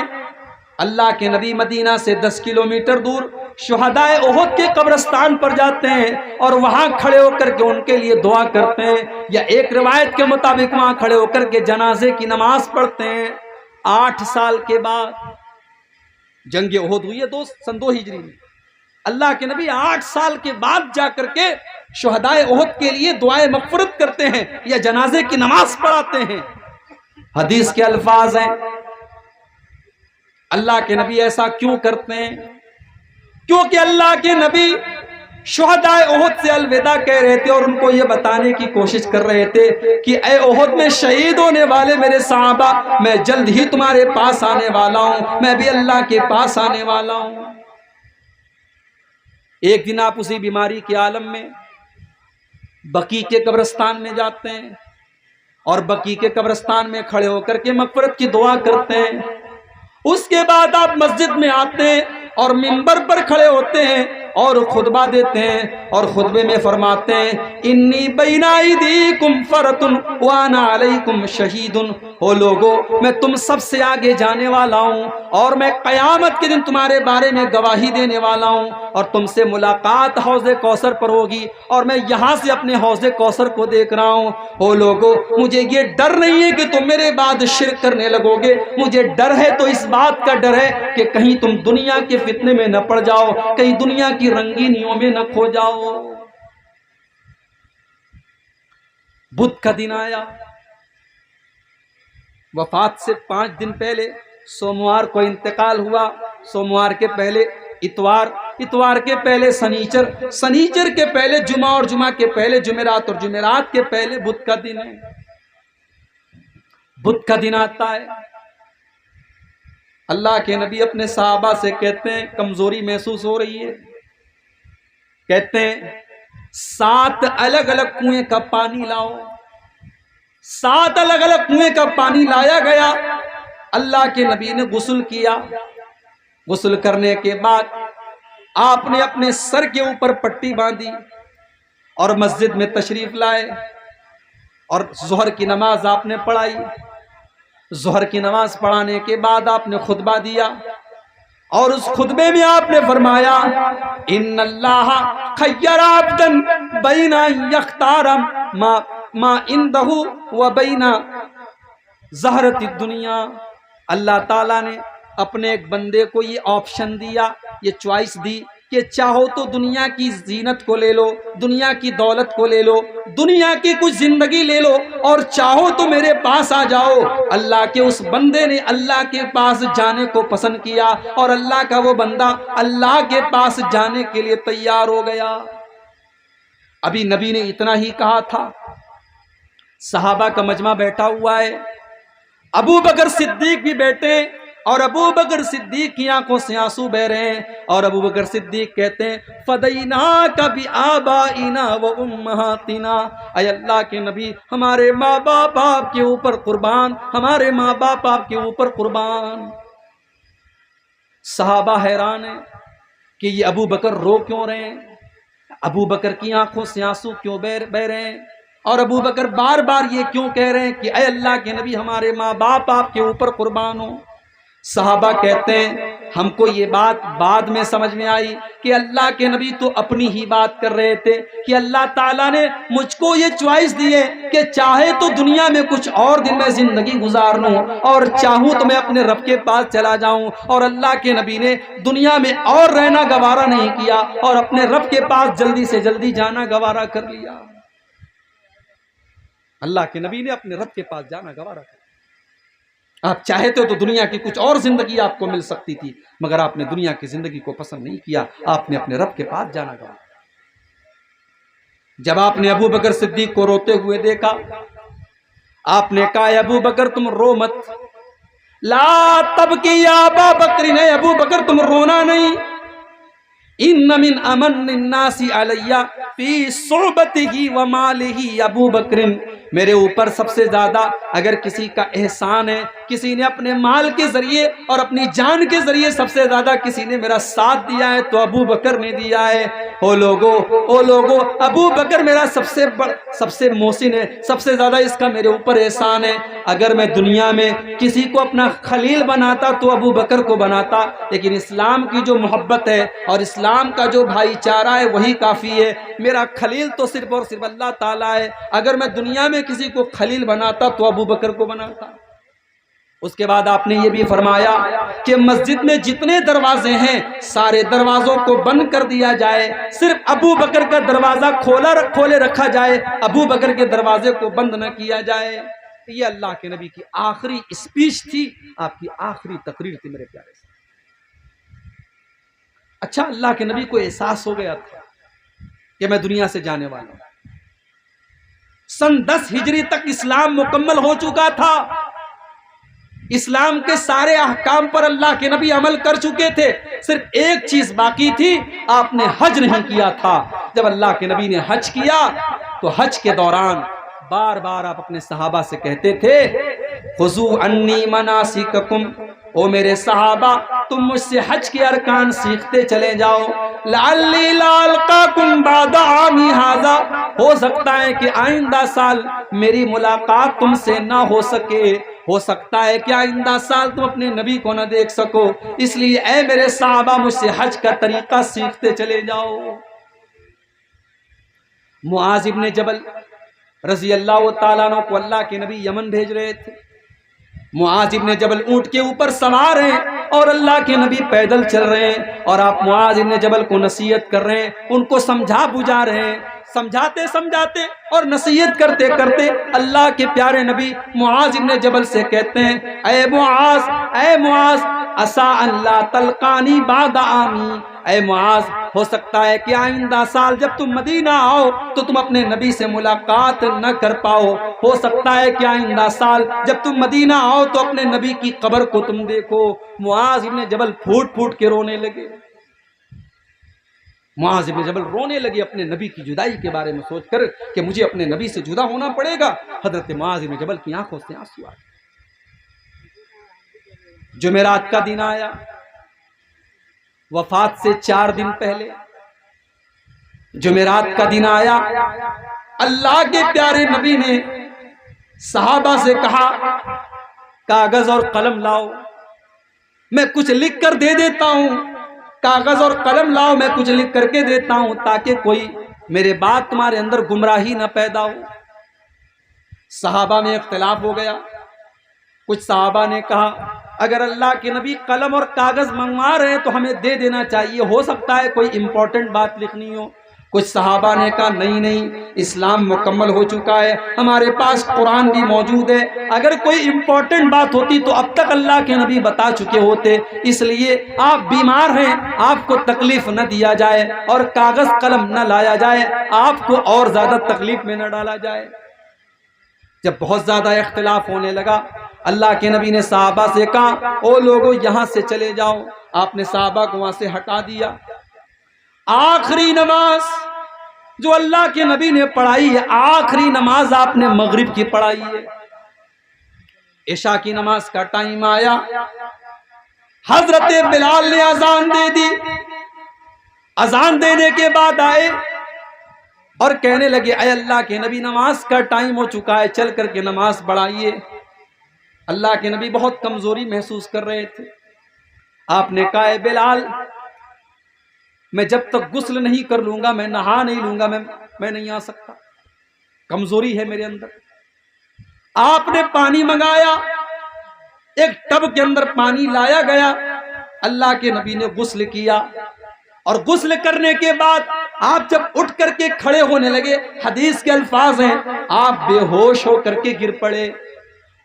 اللہ کے نبی مدینہ سے 10 کلومیٹر دور شہدائے احد کے قبرستان پر جاتے ہیں اور وہاں کھڑے ہو کر کے ان کے لیے دعا کرتے ہیں، یا ایک روایت کے مطابق وہاں کھڑے ہو کر کے جنازے کی نماز پڑھتے ہیں. 8 سال کے بعد جنگ احد ہوئی ہے دوست، سن 2 ہجری میں. اللہ کے نبی 8 سال کے بعد جا کر کے شہدائے احد کے لیے دعائے مغفرت کرتے ہیں یا جنازے کی نماز پڑھاتے ہیں. حدیث کے الفاظ ہیں، اللہ کے نبی ایسا کیوں کرتے ہیں؟ کیونکہ اللہ کے نبی شہدائے احد سے الوداع کہہ رہے تھے اور ان کو یہ بتانے کی کوشش کر رہے تھے کہ اے احد میں شہید ہونے والے میرے صحابہ، میں جلد ہی تمہارے پاس آنے والا ہوں، میں بھی اللہ کے پاس آنے والا ہوں. ایک دن آپ اسی بیماری کے عالم میں بقیع کے قبرستان میں جاتے ہیں اور بقیع کے قبرستان میں کھڑے ہو کر کے مغفرت کی دعا کرتے ہیں. اس کے بعد آپ مسجد میں آتے ہیں اور منبر پر کھڑے ہوتے ہیں اور خطبہ دیتے ہیں اور خطبے میں فرماتے ہیں، انی بین ایدیکم فرتن وانا علیکم شہید. او لوگو، میں تم سب سے آگے جانے والا ہوں اور میں قیامت کے دن تمہارے بارے میں گواہی دینے والا ہوں اور تم سے ملاقات حوض کوثر پر ہوگی اور میں یہاں سے اپنے حوض کوثر کو دیکھ رہا ہوں. او لوگو، مجھے یہ ڈر نہیں ہے کہ تم میرے بعد شرک کرنے لگو گے، مجھے ڈر ہے تو اس بات کا ڈر ہے کہ کہیں تم دنیا کے فتنے میں نہ پڑ جاؤ، کہیں دنیا کی رنگینیوں میں نہ کھو جاؤ. بدھ کا دن آیا. وفات سے 5 دن پہلے سوموار کو انتقال ہوا. سوموار کے پہلے اتوار، اتوار کے پہلے سنیچر، سنیچر کے پہلے جمعہ اور جمعہ کے پہلے جمعرات اور جمعرات کے پہلے بدھ کا دن ہے. بدھ کا دن آتا ہے. اللہ کے نبی اپنے صحابہ سے کہتے ہیں کمزوری محسوس ہو رہی ہے. کہتے ہیں 7 الگ الگ کنویں کا پانی لاؤ. 7 الگ الگ کنویں کا پانی لایا گیا. اللہ کے نبی نے غسل کیا. غسل کرنے کے بعد آپ نے اپنے سر کے اوپر پٹی باندھی اور مسجد میں تشریف لائے اور ظہر کی نماز آپ نے پڑھائی. ظہر کی نماز پڑھانے کے بعد آپ نے خطبہ دیا اور اس خطبے میں آپ نے فرمایا، ان اللہ خیر عبدا بین یختار ما عنده وبین زہرۃ الدنیا. اللہ تعالیٰ نے اپنے ایک بندے کو یہ آپشن دیا، یہ چوائس دی کہ چاہو تو دنیا کی زینت کو لے لو، دنیا کی دولت کو لے لو، دنیا کی کچھ زندگی لے لو، اور چاہو تو میرے پاس آ جاؤ۔ اللہ کے اس بندے نے اللہ کے پاس جانے کو پسند کیا، اور اللہ کا وہ بندہ اللہ کے پاس جانے کے لیے تیار ہو گیا۔ ابھی نبی نے اتنا ہی کہا تھا، صحابہ کا مجمع بیٹھا ہوا ہے، ابو بکر صدیق بھی بیٹھے، اور ابو بکر صدیق کی آنکھوں سے آنسو بہ رہے ہیں، اور ابو بکر صدیق کہتے ہیں فدیناک بآبائنا وامہاتنا، اے اللہ کے نبی ہمارے ماں باپ آپ کے اوپر قربان، ہمارے ماں باپ آپ کے اوپر قربان۔ صحابہ حیران ہیں کہ یہ ابو بکر رو کیوں رہے ہیں، ابو بکر کی آنکھوں سے آنسو کیوں بہ رہے ہیں، اور ابو بکر بار بار یہ کیوں کہہ رہے ہیں کہ اے اللہ کے نبی ہمارے ماں باپ آپ کے اوپر قربان ہو۔ صحابہ کہتے ہیں ہم کو یہ بات بعد میں سمجھ میں آئی کہ اللہ کے نبی تو اپنی ہی بات کر رہے تھے، کہ اللہ تعالیٰ نے مجھ کو یہ چوائس دی ہے کہ چاہے تو دنیا میں کچھ اور دن میں زندگی گزار لوں، اور چاہوں تو میں اپنے رب کے پاس چلا جاؤں، اور اللہ کے نبی نے دنیا میں اور رہنا گوارا نہیں کیا، اور اپنے رب کے پاس جلدی سے جلدی جانا گوارا کر لیا۔ اللہ کے نبی نے اپنے رب کے پاس جانا گوارا کر لیا۔ آپ چاہتے تو دنیا کی کچھ اور زندگی آپ کو مل سکتی تھی، مگر آپ نے دنیا کی زندگی کو پسند نہیں کیا، آپ نے اپنے رب کے پاس جانا گوارا۔ جب آپ نے ابو بکر صدیق کو روتے ہوئے دیکھا، آپ نے کہا ابو بکر تم رو مت، لا تبکی یا ابا بکر، نے ابو بکر تم رونا نہیں، ان من امن الناس علی فی صحبتہ ومالہ، ابو بکر میرے اوپر سب سے زیادہ اگر کسی کا احسان ہے، کسی نے اپنے مال کے ذریعے اور اپنی جان کے ذریعے سب سے زیادہ کسی نے میرا ساتھ دیا ہے تو ابو بکر نے دیا ہے۔ او لوگو ابو بکر میرا سب سے محسن ہے، سب سے زیادہ اس کا میرے اوپر احسان ہے۔ اگر میں دنیا میں کسی کو اپنا خلیل بناتا تو ابو بکر کو بناتا، لیکن اسلام کی جو محبت ہے اور اسلام کا جو بھائی چارہ ہے وہی کافی ہے۔ میرا خلیل تو صرف اور صرف اللہ تعالیٰ ہے، اگر میں دنیا میں کسی کو خلیل بناتا تو ابو بکر کو بناتا۔ اس کے بعد آپ نے یہ بھی فرمایا کہ مسجد میں جتنے دروازے ہیں سارے دروازوں کو بند کر دیا جائے، صرف ابو بکر کا دروازہ کھولے رکھا جائے، ابو بکر کے دروازے کو بند نہ کیا جائے۔ یہ اللہ کے نبی کی آخری اسپیچ تھی، آپ کی آخری تقریر تھی میرے پیارے سے۔ اچھا، اللہ کے نبی کو احساس ہو گیا تھا کہ میں دنیا سے جانے والا ہوں۔ سن 10 ہجری تک اسلام مکمل ہو چکا تھا، اسلام کے سارے احکام پر اللہ کے نبی عمل کر چکے تھے، صرف ایک چیز باقی تھی، آپ نے حج نہیں کیا تھا۔ جب اللہ کے نبی نے حج کیا تو حج کے دوران بار بار آپ اپنے صحابہ سے کہتے تھے خذوا عنی مناسککم، او میرے صحابہ تم مجھ سے حج کے ارکان سیکھتے چلے جاؤ، لعلی لا القاکم بعد عامی ھذا، ہو سکتا ہے کہ آئندہ سال میری ملاقات تم سے نہ ہو سکے، ہو سکتا ہے کہ آئندہ سال تم اپنے نبی کو نہ دیکھ سکو، اس لیے اے میرے صحابہ مجھ سے حج کا طریقہ سیکھتے چلے جاؤ۔ معاذ ابن جبل رضی اللہ تعالیٰ عنہ کو اللہ کے نبی یمن بھیج رہے تھے۔ معاذ ابن جبل اونٹ کے اوپر سوار ہیں اور اللہ کے نبی پیدل چل رہے ہیں، اور آپ معاذ ابن جبل کو نصیحت کر رہے ہیں، ان کو سمجھا بجھا رہے ہیں، سمجھاتے اور نصیحت کرتے کرتے اللہ کے پیارے نبی معاذ ابن جبل سے کہتے ہیں اے معاذ عسا ان لا تلقانی بعد عامی، اے معاذ ہو سکتا ہے کہ آئندہ سال جب تم مدینہ آؤ تو تم اپنے نبی سے ملاقات نہ کر پاؤ، ہو سکتا ہے کہ آئندہ سال جب تم مدینہ آؤ تو اپنے نبی کی قبر کو تم دیکھو۔ معاذ ابن جبل پھوٹ پھوٹ کے رونے لگے، معاذ ابن جبل رونے لگے اپنے نبی کی جدائی کے بارے میں سوچ کر کہ مجھے اپنے نبی سے جدا ہونا پڑے گا۔ حضرت معاذ ابن جبل کی آنکھوں سے آنسو آئے۔ جمعرات کا دن آیا، وفات سے 4 دن پہلے جمعرات کا دن آیا، اللہ کے پیارے نبی نے صحابہ سے کہا کاغذ اور قلم لاؤ، میں کچھ لکھ کر دے دیتا ہوں، کاغذ اور قلم لاؤ میں کچھ لکھ کر کے دیتا ہوں تاکہ کوئی میرے بعد تمہارے اندر گمراہی نہ پیدا ہو۔ صحابہ میں اختلاف ہو گیا، کچھ صحابہ نے کہا اگر اللہ کے نبی قلم اور کاغذ منگوا رہے ہیں تو ہمیں دے دینا چاہیے، ہو سکتا ہے کوئی امپورٹنٹ بات لکھنی ہو۔ کچھ صحابہ نے کہا نہیں، اسلام مکمل ہو چکا ہے، ہمارے پاس قرآن بھی موجود ہے، اگر کوئی امپورٹنٹ بات ہوتی تو اب تک اللہ کے نبی بتا چکے ہوتے، اس لیے آپ بیمار ہیں، آپ کو تکلیف نہ دیا جائے اور کاغذ قلم نہ لایا جائے، آپ کو اور زیادہ تکلیف میں نہ ڈالا جائے۔ جب بہت زیادہ اختلاف ہونے لگا، اللہ کے نبی نے صحابہ سے کہا او لوگو یہاں سے چلے جاؤ۔ آپ نے صحابہ کو وہاں سے ہٹا دیا۔ آخری نماز جو اللہ کے نبی نے پڑھائی ہے، آخری نماز آپ نے مغرب کی پڑھائی ہے۔ عشاء کی نماز کا ٹائم آیا، حضرت بلال نے اذان دے دی۔ اذان دینے کے بعد آئے اور کہنے لگے اے اللہ کے نبی نماز کا ٹائم ہو چکا ہے، چل کر کے نماز پڑھائیے۔ اللہ کے نبی بہت کمزوری محسوس کر رہے تھے۔ آپ نے کہا اے بلال، میں جب تک غسل نہیں کر لوں گا، میں نہا نہیں لوں گا، میں نہیں آ سکتا، کمزوری ہے میرے اندر۔ آپ نے پانی منگایا، ایک ٹب کے اندر پانی لایا گیا، اللہ کے نبی نے غسل کیا، اور غسل کرنے کے بعد آپ جب اٹھ کر کے کھڑے ہونے لگے، حدیث کے الفاظ ہیں آپ بے ہوش ہو کر کے گر پڑے۔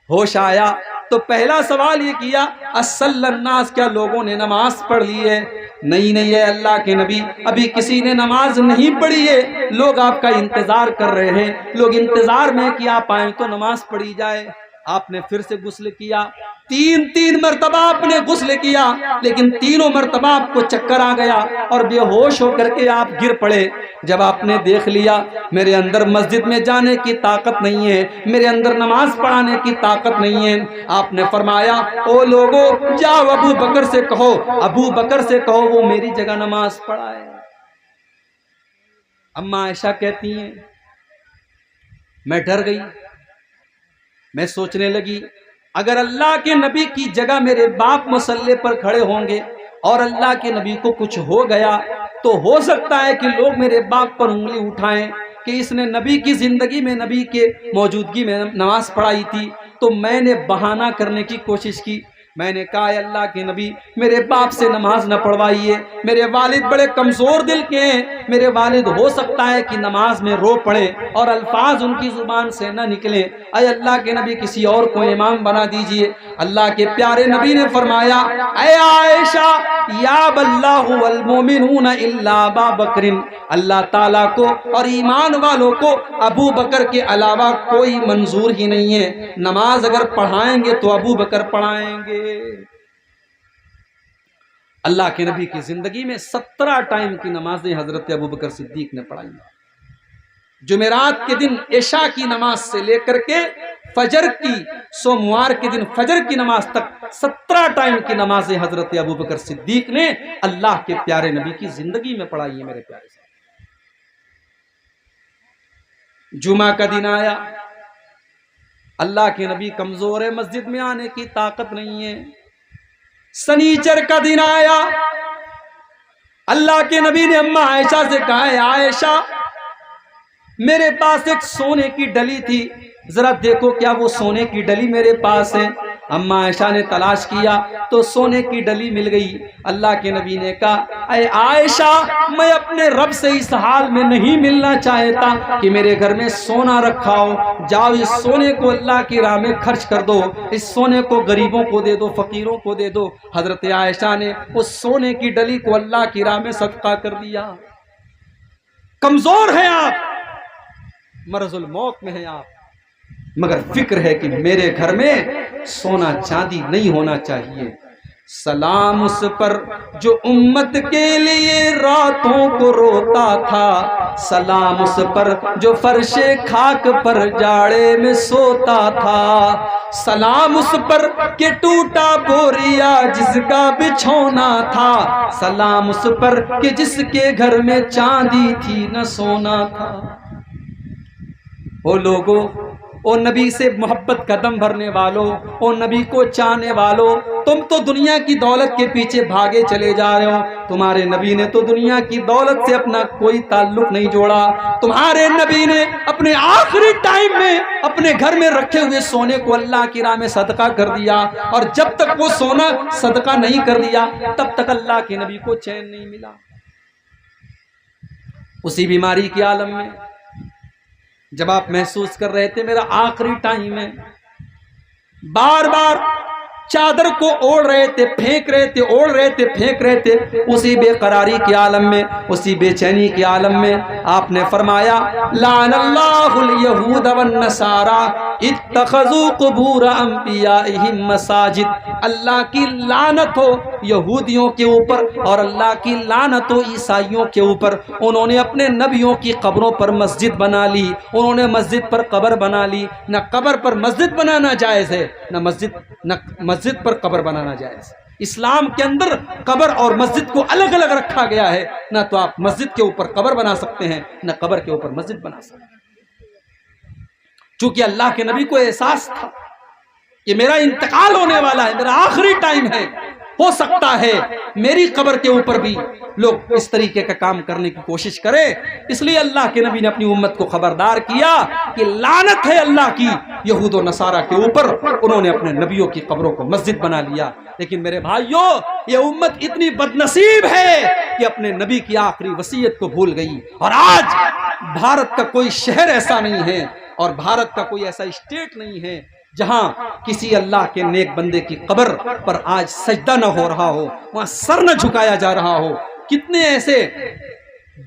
ہوش آیا تو پہلا سوال یہ کیا اصل الناس، کیا لوگوں نے نماز پڑھ لی ہے؟ نہیں ہے اللہ کے نبی، ابھی کسی نے نماز نہیں پڑھی ہے، لوگ آپ کا انتظار کر رہے ہیں، لوگ انتظار میں کہ آپ آئیں تو نماز پڑھی جائے۔ آپ نے پھر سے غسل کیا، تین مرتبہ آپ نے غسل کیا، لیکن تینوں مرتبہ آپ کو چکر آ گیا اور بے ہوش ہو کر کے آپ گر پڑے۔ جب آپ نے دیکھ لیا میرے اندر مسجد میں جانے کی طاقت نہیں ہے، میرے اندر نماز پڑھانے کی طاقت نہیں ہے، آپ نے فرمایا او لوگو جاؤ ابو بکر سے کہو، ابو بکر سے کہو وہ میری جگہ نماز پڑھائے۔ اما عائشہ کہتی ہیں میں ڈر گئی، میں سوچنے لگی اگر اللہ کے نبی کی جگہ میرے باپ مصلی پر کھڑے ہوں گے اور اللہ کے نبی کو کچھ ہو گیا تو ہو سکتا ہے کہ لوگ میرے باپ پر انگلی اٹھائیں کہ اس نے نبی کی زندگی میں، نبی کے موجودگی میں نماز پڑھائی تھی۔ تو میں نے بہانہ کرنے کی کوشش کی، میں نے کہا اے اللہ کے نبی میرے باپ سے نماز نہ پڑھوائیے، میرے والد بڑے کمزور دل کے ہیں، میرے والد ہو سکتا ہے کہ نماز میں رو پڑے اور الفاظ ان کی زبان سے نہ نکلیں، اے اللہ کے نبی کسی اور کو امام بنا دیجئے۔ اللہ کے پیارے نبی نے فرمایا اے عائشہ یا باللہ والمومنون الا ابا بکر، اللہ تعالیٰ کو اور ایمان والوں کو ابو بکر کے علاوہ کوئی منظور ہی نہیں ہے، نماز اگر پڑھائیں گے تو ابو بکر پڑھائیں گے۔ اللہ کے نبی کی زندگی میں 17 ٹائم کی نمازیں حضرت ابو بکر صدیق نے پڑھائی۔ جمعرات کے دن عشاء کی نماز سے لے کر کے فجر کی، سوموار کے دن فجر کی نماز تک 17 ٹائم کی نمازیں حضرت ابو بکر صدیق نے اللہ کے پیارے نبی کی زندگی میں پڑھائی ہے۔ میرے پیارے سے جمعہ کا دن آیا، اللہ کے نبی کمزور ہے، مسجد میں آنے کی طاقت نہیں ہے۔ سنیچر کا دن آیا، اللہ کے نبی نے اما عائشہ سے کہا ہے عائشہ میرے پاس ایک سونے کی ڈلی تھی، ذرا دیکھو کیا وہ سونے کی ڈلی میرے پاس ہے۔ اما عائشہ نے تلاش کیا تو سونے کی ڈلی مل گئی۔ اللہ کے نبی نے کہا اے عائشہ میں اپنے رب سے اس حال میں نہیں ملنا چاہتا کہ میرے گھر میں سونا رکھا ہو، جاؤ اس سونے کو اللہ کی راہ میں خرچ کر دو، اس سونے کو غریبوں کو دے دو، فقیروں کو دے دو۔ حضرت عائشہ نے اس سونے کی ڈلی کو اللہ کی راہ میں صدقہ کر دیا۔ کمزور ہیں آپ، مرض الموت میں ہیں آپ، مگر فکر ہے کہ میرے گھر میں سونا چاندی نہیں ہونا چاہیے۔ سلام اس پر جو امت کے لیے راتوں کو روتا تھا، سلام اس پر جو فرش خاک پر جاڑے میں سوتا تھا، سلام اس پر کہ ٹوٹا بوریا جس کا بچھونا تھا، سلام اس پر کہ جس کے گھر میں چاندی تھی نہ سونا تھا۔ او لوگو، او نبی سے محبت کا دم بھرنے والوں، او نبی کو چاہنے والوں، تم تو دنیا کی دولت کے پیچھے بھاگے چلے جا رہے ہو، تمہارے نبی نے تو دنیا کی دولت سے اپنا کوئی تعلق نہیں جوڑا، تمہارے نبی نے اپنے آخری ٹائم میں اپنے گھر میں رکھے ہوئے سونے کو اللہ کی راہ میں صدقہ کر دیا، اور جب تک وہ سونا صدقہ نہیں کر دیا تب تک اللہ کے نبی کو چین نہیں ملا۔ اسی بیماری کے عالم میں جب آپ محسوس کر رہے تھے میرا آخری ٹائم ہے، بار بار چادر کو اوڑھ رہے تھے، پھینک رہے تھے، اوڑھ رہے تھے، پھینک رہے تھے، اسی بے قراری کے عالم میں، اسی بے چینی کے عالم میں آپ نے فرمایا لعن اللہ الیہود والنصارى اتخذوا قبور انبیائہم مساجد، اللہ کی لعنت ہو یہودیوں کے اوپر اور اللہ کی لعنت ہو عیسائیوں کے اوپر، انہوں نے اپنے نبیوں کی قبروں پر مسجد بنا لی، انہوں نے مسجد پر قبر بنا لی۔ نہ قبر پر مسجد بنانا جائز ہے، نہ مسجد پر قبر بنانا جائز ہے۔ اسلام کے اندر قبر اور مسجد کو الگ الگ رکھا گیا ہے، نہ تو آپ مسجد کے اوپر قبر بنا سکتے ہیں، نہ قبر کے اوپر مسجد بنا سکتے ہیں۔ چونکہ اللہ کے نبی کو احساس تھا کہ میرا انتقال ہونے والا ہے، میرا آخری ٹائم ہے، ہو سکتا ہے میری قبر کے اوپر بھی لوگ اس طریقے کا کام کرنے کی کوشش کرے، اس لیے اللہ کے نبی نے اپنی امت کو خبردار کیا کہ لعنت ہے اللہ کی یہود و نصارہ کے اوپر، انہوں نے اپنے نبیوں کی قبروں کو مسجد بنا لیا۔ لیکن میرے بھائیوں، یہ امت اتنی بدنصیب ہے کہ اپنے نبی کی آخری وصیت کو بھول گئی، اور آج بھارت کا کوئی شہر ایسا نہیں ہے اور بھارت کا کوئی ایسا اسٹیٹ نہیں ہے جہاں کسی اللہ کے نیک بندے کی قبر پر آج سجدہ نہ ہو رہا ہو، وہاں سر نہ جھکایا جا رہا ہو۔ کتنے ایسے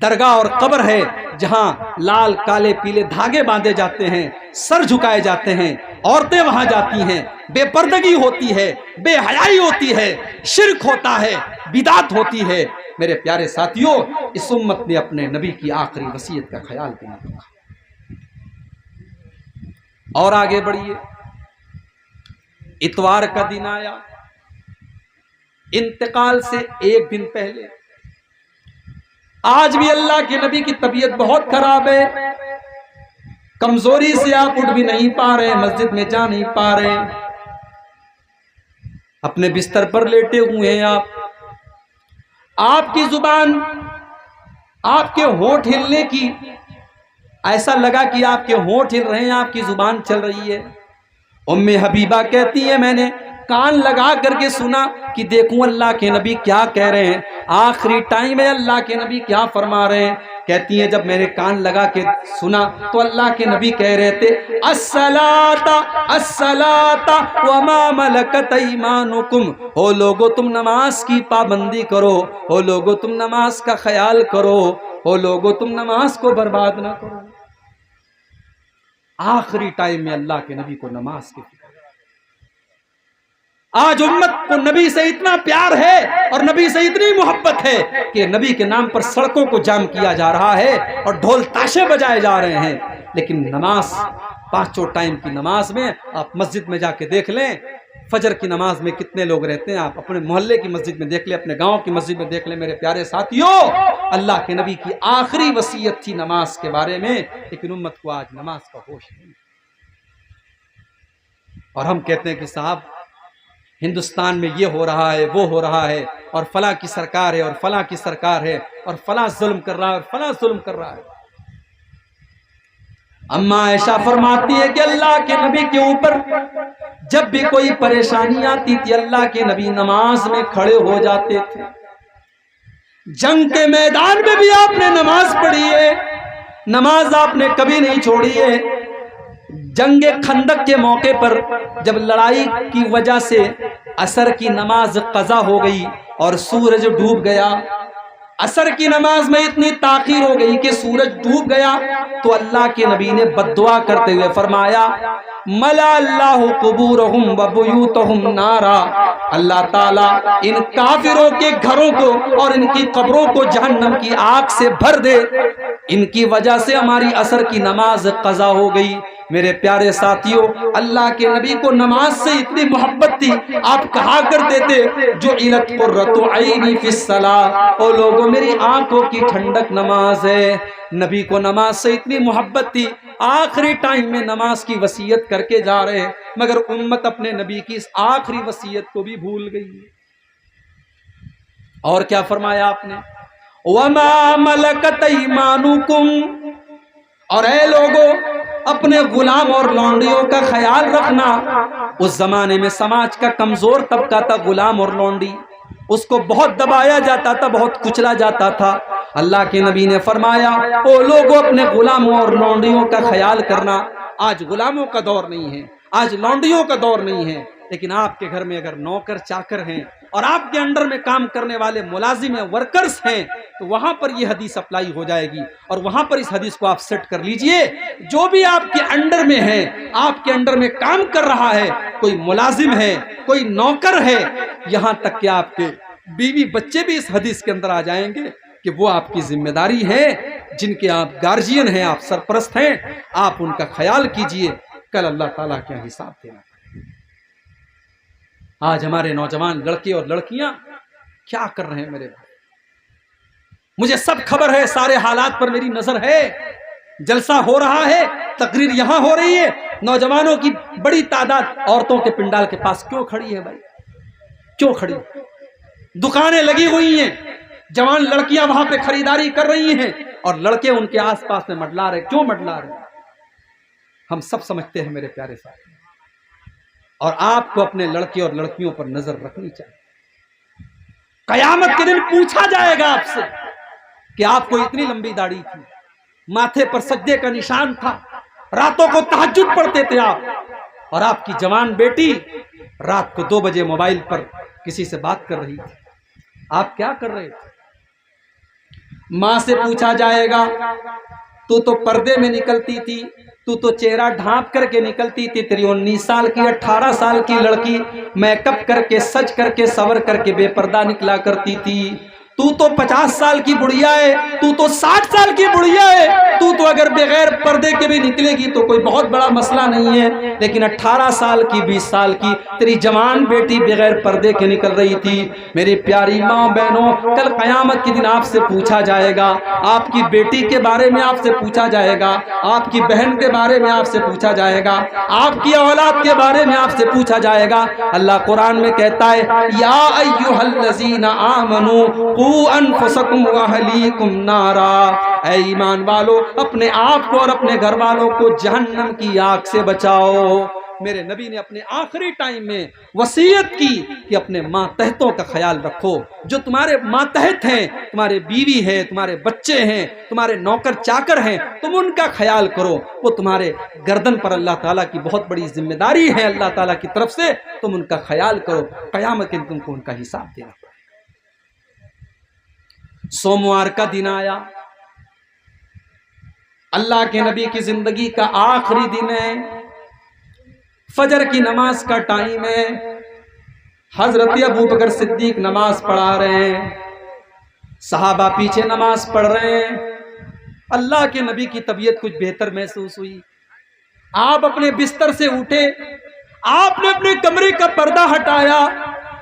درگاہ اور قبر ہے جہاں لال کالے پیلے دھاگے باندھے جاتے ہیں، سر جھکائے جاتے ہیں، عورتیں وہاں جاتی ہیں، بے پردگی ہوتی ہے، بے حیائی ہوتی ہے، شرک ہوتا ہے، بدعت ہوتی ہے۔ میرے پیارے ساتھیوں، اس امت نے اپنے نبی کی آخری وصیت کا خیال کیا۔ اور آگے بڑھیے، اتوار کا دن آیا، انتقال سے ایک دن پہلے، آج بھی اللہ کے نبی کی طبیعت بہت خراب ہے، کمزوری سے آپ اٹھ بھی نہیں پا رہے، مسجد میں جا نہیں پا رہے، اپنے بستر پر لیٹے ہوئے ہیں آپ کی زبان، آپ کے ہونٹ ہلنے کی، ایسا لگا کہ آپ کے ہونٹ ہل رہے ہیں، آپ کی زبان چل رہی ہے۔ ام حبیبہ کہتی ہے میں نے کان لگا کر کے سنا کہ دیکھوں اللہ کے نبی کیا کہہ رہے ہیں، آخری ٹائم ہے اللہ کے نبی کیا فرما رہے ہیں۔ کہتی ہیں جب میں نے کان لگا کے سنا تو اللہ کے نبی کہہ رہے تھے الصلاۃ الصلاۃ وما ملکت ایمانکم، او لوگو تم نماز کی پابندی کرو، او لوگو تم نماز کا خیال کرو، او لوگو تم نماز کو برباد نہ کرو۔ آخری ٹائم میں اللہ کے نبی کو نماز کی فکر۔ آج امت کو نبی سے اتنا پیار ہے اور نبی سے اتنی محبت ہے کہ نبی کے نام پر سڑکوں کو جام کیا جا رہا ہے اور ڈھول تاشے بجائے جا رہے ہیں، لیکن نماز، پانچوں ٹائم کی نماز میں آپ مسجد میں جا کے دیکھ لیں، فجر کی نماز میں کتنے لوگ رہتے ہیں، آپ اپنے محلے کی مسجد میں دیکھ لیں، اپنے گاؤں کی مسجد میں دیکھ لیں۔ میرے پیارے ساتھیوں، اللہ کے نبی کی آخری وصیت تھی نماز کے بارے میں، لیکن امت کو آج نماز کا ہوش نہیں، اور ہم کہتے ہیں کہ صاحب ہندوستان میں یہ ہو رہا ہے، وہ ہو رہا ہے، اور فلاں کی سرکار ہے، اور فلاں کی سرکار ہے، اور فلاں ظلم کر رہا ہے، اور فلاں ظلم کر رہا ہے۔ اما عائشہ فرماتی ہے کہ اللہ کے نبی کے اوپر جب بھی کوئی پریشانی آتی تھی اللہ کے نبی نماز میں کھڑے ہو جاتے تھے۔ جنگ کے میدان میں بھی آپ نے نماز پڑھی ہے، نماز آپ نے کبھی نہیں چھوڑی ہے۔ جنگ خندق کے موقع پر جب لڑائی کی وجہ سے عصر کی نماز قضا ہو گئی اور سورج ڈوب گیا، عصر کی نماز میں اتنی تاخیر ہو گئی کہ سورج ڈوب گیا، تو اللہ کے نبی نے بد دعا کرتے ہوئے فرمایا ملا اللہ قبورہم وبیوتہم نارا، اللہ تعالیٰ ان کافروں کے گھروں کو اور ان کی قبروں کو جہنم کی آگ سے بھر دے، ان کی وجہ سے ہماری عصر کی نماز قضا ہو گئی۔ میرے پیارے ساتھیوں، اللہ کے نبی کو نماز سے اتنی محبت تھی، آپ کہا کرتے تھے جعلت قرۃ عینی فی الصلاۃ، او لوگوں میری آنکھوں کی ٹھنڈک نماز ہے۔ نبی کو نماز سے اتنی محبت تھی، آخری ٹائم میں نماز کی وصیت کر کے جا رہے ہیں، مگر امت اپنے نبی کی اس آخری وصیت کو بھی بھول گئی۔ اور کیا فرمایا آپ نے؟ وَمَا مَلَكَتْ أَيْمَانُكُمْ، اور اے لوگوں اپنے غلام اور لونڈیوں کا خیال رکھنا۔ اس زمانے میں سماج کا کمزور طبقہ تھا غلام اور لونڈی، اس کو بہت دبایا جاتا تھا، بہت کچلا جاتا تھا۔ اللہ کے نبی نے فرمایا او لوگوں اپنے غلاموں اور لونڈیوں کا خیال کرنا۔ آج غلاموں کا دور نہیں ہے، آج لونڈیوں کا دور نہیں ہے، لیکن آپ کے گھر میں اگر نوکر چاکر ہیں اور آپ کے انڈر میں کام کرنے والے ملازم ہیں، ورکرز ہیں، تو وہاں پر یہ حدیث اپلائی ہو جائے گی، اور وہاں پر اس حدیث کو آپ سیٹ کر لیجئے۔ جو بھی آپ کے انڈر میں ہے، آپ کے انڈر میں کام کر رہا ہے، کوئی ملازم ہے، کوئی نوکر ہے، یہاں تک کہ آپ کے بیوی بچے بھی اس حدیث کے اندر آ جائیں گے کہ وہ آپ کی ذمہ داری ہے، جن کے آپ گارجین ہیں، آپ سرپرست ہیں، آپ ان کا خیال کیجئے، کل اللہ تعالیٰ کے حساب دینا۔ آج ہمارے نوجوان لڑکے اور لڑکیاں کیا کر رہے ہیں میرے بھائی؟ مجھے سب خبر ہے، سارے حالات پر میری نظر ہے۔ جلسہ ہو رہا ہے، تقریر یہاں ہو رہی ہے، نوجوانوں کی بڑی تعداد عورتوں کے پنڈال کے پاس کیوں کھڑی ہے بھائی؟ کیوں کھڑی؟ دکانیں لگی ہوئی ہیں، جوان لڑکیاں وہاں پہ خریداری کر رہی ہیں، اور لڑکے ان کے آس پاس میں مڈلا رہے۔ کیوں مڈلا رہے؟ ہم سب سمجھتے ہیں میرے پیارے ساتھی، اور آپ کو اپنے لڑکے اور لڑکیوں پر نظر رکھنی چاہیے۔ قیامت کے دن پوچھا جائے گا آپ سے کہ آپ کو اتنی لمبی داڑھی تھی، ماتھے پر سجدے کا نشان تھا، راتوں کو تہجد پڑھتے تھے آپ، اور آپ کی جوان بیٹی رات کو 2 بجے موبائل پر کسی سے بات کر رہی تھی، آپ کیا کر رہے تھے؟ ماں سے پوچھا جائے گا تو پردے میں نکلتی تھی، تو چہرہ ڈھانپ کر کے نکلتی تھی، تیری 19 سال کی 18 سال کی لڑکی میک اپ کر کے سج کر کے سور کر کے بے پردہ نکلا کرتی تھی، تو 50 سال کی بڑھیا ہے، تو 60 سال کی بڑھیا ہے، تو اگر بغیر پردے کے بھی نکلے گی تو کوئی بہت بڑا مسئلہ نہیں ہے، لیکن 18 سال کی 20 سال کی تیری جوان بیٹی بغیر پردے کے نکل رہی تھی۔ میری پیاری ماں بہنوں، کل قیامت کے دن آپ سے پوچھا جائے گا، آپ کی بیٹی کے بارے میں آپ سے پوچھا جائے گا، آپ کی بہن کے بارے میں آپ سے پوچھا جائے گا، آپ کی اولاد کے بارے میں آپ سے پوچھا جائے گا۔ اللہ قرآن میں کہتا ہے یا ایھا الذین آمنوا قوا انفسکم واہلیکم نارا، اے ایمان والو اپنے آپ کو اور اپنے گھر والوں کو جہنم کی آگ سے بچاؤ۔ میرے نبی نے اپنے آخری ٹائم میں وصیت کی کہ اپنے ماتحتوں کا خیال رکھو، جو تمہارے ماتحت ہیں، تمہارے بیوی ہیں، تمہارے بچے ہیں، تمہارے نوکر چاکر ہیں، تم ان کا خیال کرو، وہ تمہارے گردن پر اللہ تعالیٰ کی بہت بڑی ذمہ داری ہے، اللہ تعالیٰ کی طرف سے، تم ان کا خیال کرو، قیامت کے دن تم کو ان کا حساب دینا پڑے۔ سوموار کا دن آیا، اللہ کے نبی کی زندگی کا آخری دن ہے، فجر کی نماز کا ٹائم ہے، حضرت ابوبکر صدیق نماز پڑھا رہے ہیں، صحابہ پیچھے نماز پڑھ رہے ہیں۔ اللہ کے نبی کی طبیعت کچھ بہتر محسوس ہوئی، آپ اپنے بستر سے اٹھے، آپ نے اپنے کمرے کا پردہ ہٹایا،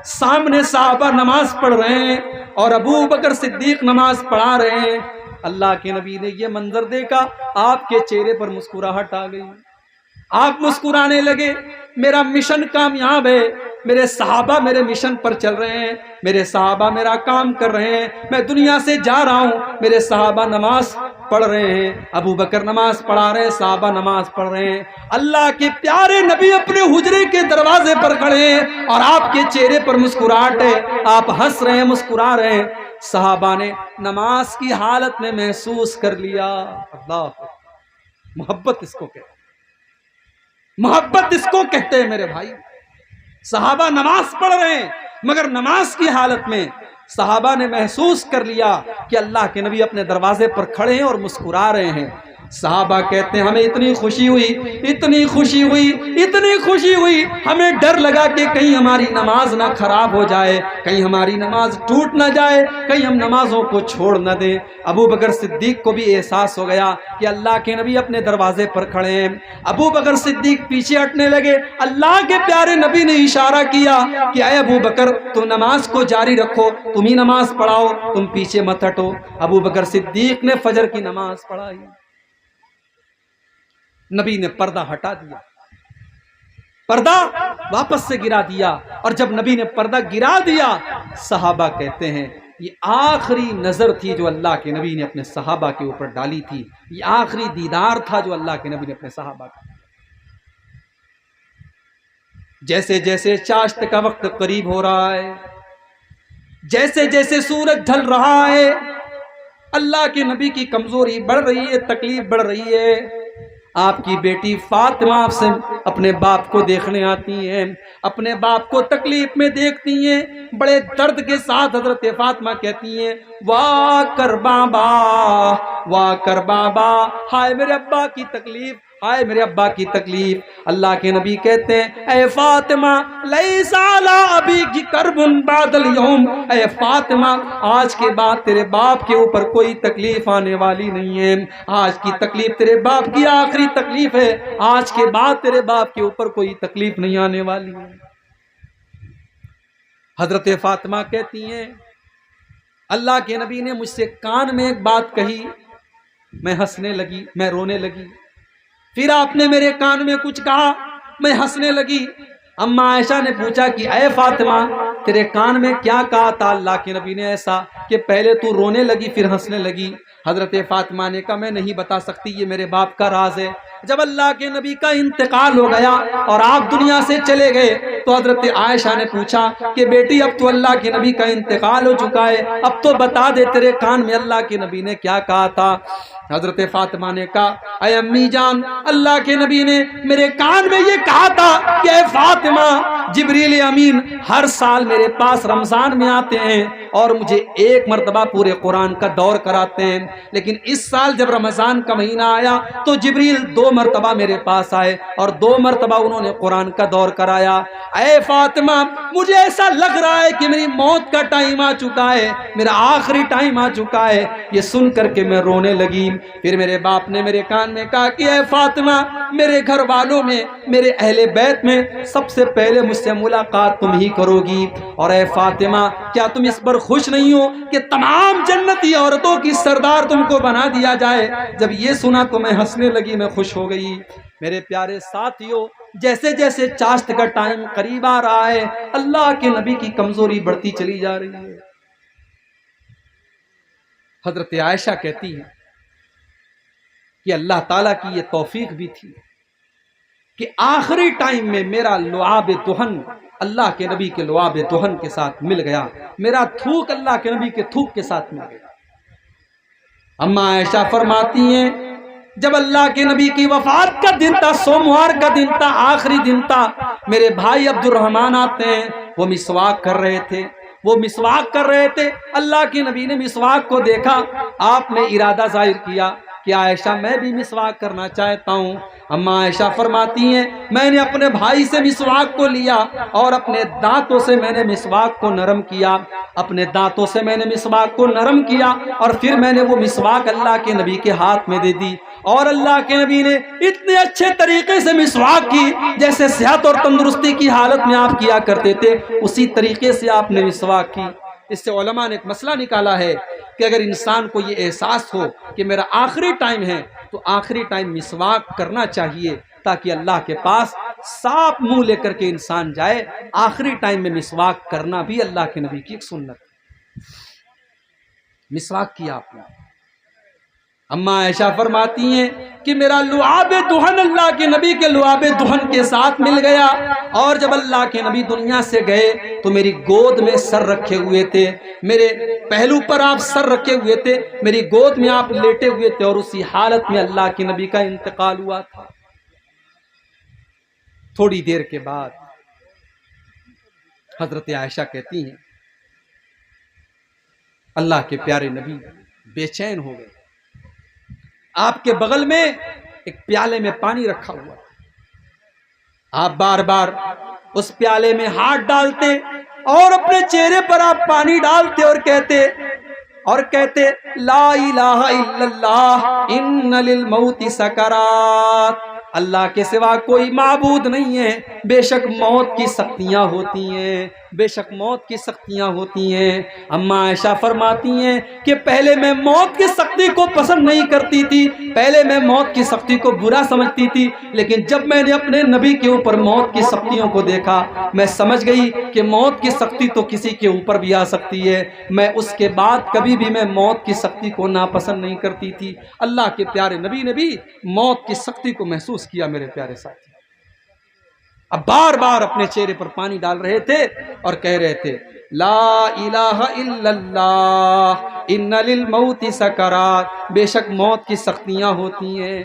سامنے صحابہ نماز پڑھ رہے ہیں اور ابوبکر صدیق نماز پڑھا رہے ہیں۔ اللہ کے نبی نے یہ منظر دیکھا، آپ کے چہرے پر مسکراہٹ آ گئی، آپ مسکرانے لگے، میرا مشن کامیاب ہے، میرے صحابہ میرے مشن پر چل رہے ہیں، میرے صحابہ میرا کام کر رہے ہیں، میں دنیا سے جا رہا ہوں، میرے صحابہ نماز پڑھ رہے ہیں، ابوبکر نماز پڑھا رہے ہیں، صحابہ نماز پڑھ رہے ہیں۔ اللہ کے پیارے نبی اپنے حجرے کے دروازے پر کھڑے ہیں اور آپ کے چہرے پر مسکراہٹ ہے، آپ ہنس رہے ہیں، مسکرا رہے ہیں۔ صحابہ نے نماز کی حالت میں محسوس کر لیا، اللہ محبت اس کو کہتے ہیں، محبت اس کو کہتے ہیں میرے بھائی۔ صحابہ نماز پڑھ رہے ہیں مگر نماز کی حالت میں صحابہ نے محسوس کر لیا کہ اللہ کے نبی اپنے دروازے پر کھڑے ہیں اور مسکرا رہے ہیں۔ صحابہ کہتے ہیں ہمیں اتنی خوشی ہوئی، اتنی خوشی ہوئی، اتنی خوشی ہوئی، ہمیں ڈر لگا کہ کہیں ہماری نماز نہ خراب ہو جائے، کہیں ہماری نماز ٹوٹ نہ جائے، کہیں ہم نمازوں کو چھوڑ نہ دیں۔ ابوبکر صدیق کو بھی احساس ہو گیا کہ اللہ کے نبی اپنے دروازے پر کھڑے ہیں۔ ابوبکر صدیق پیچھے ہٹنے لگے، اللہ کے پیارے نبی نے اشارہ کیا کہ اے ابوبکر تم نماز کو جاری رکھو، تم ہی نماز پڑھاؤ، تم پیچھے مت ہٹو۔ ابوبکر صدیق نے فجر کی نماز پڑھائی۔ نبی نے پردہ ہٹا دیا، پردہ واپس سے گرا دیا، اور جب نبی نے پردہ گرا دیا صحابہ کہتے ہیں یہ آخری نظر تھی جو اللہ کے نبی نے اپنے صحابہ کے اوپر ڈالی تھی، یہ آخری دیدار تھا جو اللہ کے نبی نے اپنے صحابہ کا۔ جیسے جیسے چاشت کا وقت قریب ہو رہا ہے، جیسے جیسے سورج ڈھل رہا ہے، اللہ کے نبی کی کمزوری بڑھ رہی ہے، تکلیف بڑھ رہی ہے۔ آپ کی بیٹی فاطمہ آپ سے اپنے باپ کو دیکھنے آتی ہیں، اپنے باپ کو تکلیف میں دیکھتی ہیں، بڑے درد کے ساتھ حضرت فاطمہ کہتی ہیں واہ کر بابا، واہ کر بابا، ہائے میرے ابا کی تکلیف، ہائے میرے ابا کی تکلیف۔ اللہ کے نبی کہتے ہیں اے فاطمہ لیس علی ابیک کرب بعد اليوم، اے فاطمہ آج کے بعد تیرے باپ کے اوپر کوئی تکلیف آنے والی نہیں ہے، آج کی تکلیف تیرے باپ کی آخری تکلیف ہے، آج کے بعد تیرے باپ کے اوپر کوئی تکلیف نہیں آنے والی ہے۔ حضرت فاطمہ کہتی ہیں اللہ کے نبی نے مجھ سے کان میں ایک بات کہی، میں ہنسنے لگی، میں رونے لگی، پھر آپ نے میرے کان میں کچھ کہا، میں ہنسنے لگی۔ اما عائشہ نے پوچھا کہ اے فاطمہ تیرے کان میں کیا کہا تھا اللہ کے نبی نے ایسا کہ پہلے تو رونے لگی پھر ہنسنے لگی؟ حضرت فاطمہ نے کہا میں نہیں بتا سکتی، یہ میرے باپ کا راز ہے۔ جب اللہ کے نبی کا انتقال ہو گیا اور آپ دنیا سے چلے گئے تو حضرت عائشہ نے پوچھا کہ بیٹی اب تو اللہ کے نبی کا انتقال ہو چکا ہے، اب تو بتا دے تیرے کان میں اللہ کے نبی نے کیا کہا تھا؟ حضرت فاطمہ نے کہا اے امی جان اللہ کے نبی نے میرے کان میں یہ کہا تھا کہ اے فاطمہ جبریل امین ہر سال میرے پاس رمضان میں آتے ہیں اور مجھے ایک مرتبہ پورے قرآن کا دور کراتے ہیں، لیکن اس سال جب رمضان کا مہینہ آیا تو جبریل 2 مرتبہ میرے پاس آئے اور 2 مرتبہ انہوں نے قرآن کا دور کرایا۔ اے فاطمہ مجھے ایسا لگ رہا ہے کہ میری موت کا ٹائم آ چکا ہے، میرا آخری ٹائم آ چکا ہے۔ یہ سن کر کے میں رونے لگی۔ پھر میرے باپ نے میرے کان میں کہا کہ اے فاطمہ میرے گھر والوں میں، میرے اہل بیت میں سب سے پہلے مجھ سے ملاقات تم ہی کرو گی، اور اے فاطمہ کیا تم اس پر خوش نہیں ہو کہ تمام جنتی عورتوں کی سردار تم کو بنا دیا جائے؟ جب یہ سنا تو میں ہنسنے لگی، میں خوش ہو گئی۔ میرے پیارے ساتھیوں جیسے جیسے چاشت کا ٹائم قریب آ رہا ہے اللہ کے نبی کی کمزوری بڑھتی چلی جا رہی ہے۔ حضرت عائشہ کہتی ہے کہ اللہ تعالیٰ کی یہ توفیق بھی تھی کہ آخری ٹائم میں میرا لعاب دہن اللہ کے نبی کے لعاب دہن کے ساتھ مل گیا، میرا تھوک اللہ کے نبی کے تھوک کے ساتھ مل گیا۔ اما عائشہ فرماتی ہیں جب اللہ کے نبی کی وفات کا دن تھا، سوموار کا دن تھا، آخری دن تھا، میرے بھائی عبد الرحمن آتے ہیں، وہ مسواک کر رہے تھے، وہ مسواک کر رہے تھے۔ اللہ کے نبی نے مسواک کو دیکھا، آپ نے ارادہ ظاہر کیا کہ عائشہ میں بھی مسواک کرنا چاہتا ہوں۔ اما عائشہ فرماتی ہیں میں نے اپنے بھائی سے مسواک کو لیا اور اپنے دانتوں سے میں نے مسواک کو نرم کیا، اپنے دانتوں سے میں نے مسواک کو نرم کیا، اور پھر میں نے وہ مسواک اللہ کے نبی کے ہاتھ میں دے دی، اور اللہ کے نبی نے اتنے اچھے طریقے سے مسواک کی جیسے صحت اور تندرستی کی حالت میں آپ کیا کرتے تھے، اسی طریقے سے آپ نے مسواک کی۔ اس سے علماء نے ایک مسئلہ نکالا ہے کہ اگر انسان کو یہ احساس ہو کہ میرا آخری ٹائم ہے تو آخری ٹائم مسواک کرنا چاہیے تاکہ اللہ کے پاس صاف منہ لے کر کے انسان جائے۔ آخری ٹائم میں مسواک کرنا بھی اللہ کے نبی کی ایک سنت ہے۔ مسواک کیا آپ نے۔ اما عائشہ فرماتی ہیں کہ میرا لعاب دہن اللہ کے نبی کے لعاب دہن کے ساتھ مل گیا، اور جب اللہ کے نبی دنیا سے گئے تو میری گود میں سر رکھے ہوئے تھے، میرے پہلو پر آپ سر رکھے ہوئے تھے، میری گود میں آپ لیٹے ہوئے تھے، اور اسی حالت میں اللہ کے نبی کا انتقال ہوا تھا۔ تھوڑی دیر کے بعد حضرت عائشہ کہتی ہیں اللہ کے پیارے نبی بے چین ہو گئے، آپ کے بغل میں ایک پیالے میں پانی رکھا ہوا، آپ بار بار اس پیالے میں ہاتھ ڈالتے اور اپنے چہرے پر آپ پانی ڈالتے اور کہتے لا الہ الا اللہ ان للموت سکرات، اللہ کے سوا کوئی معبود نہیں ہے، بے شک موت کی سختیاں ہوتی ہیں، بے شک موت کی سختیاں ہوتی ہیں۔ اما عائشہ فرماتی ہیں کہ پہلے میں موت کی سختی کو پسند نہیں کرتی تھی، پہلے میں موت کی سختی کو برا سمجھتی تھی، لیکن جب میں نے اپنے نبی کے اوپر موت کی سختیوں کو دیکھا میں سمجھ گئی کہ موت کی سختی تو کسی کے اوپر بھی آ سکتی ہے۔ میں اس کے بعد کبھی بھی میں موت کی سختی کو ناپسند نہیں کرتی تھی۔ اللہ کے پیارے نبی نے بھی موت کی سختی کو محسوس کیا میرے پیارے ساتھی۔ اب بار بار اپنے چہرے پر پانی ڈال رہے تھے اور کہہ رہے تھے لا الہ الا اللہ ان للموت سکرات، بے شک موت کی سختیاں ہوتی ہیں۔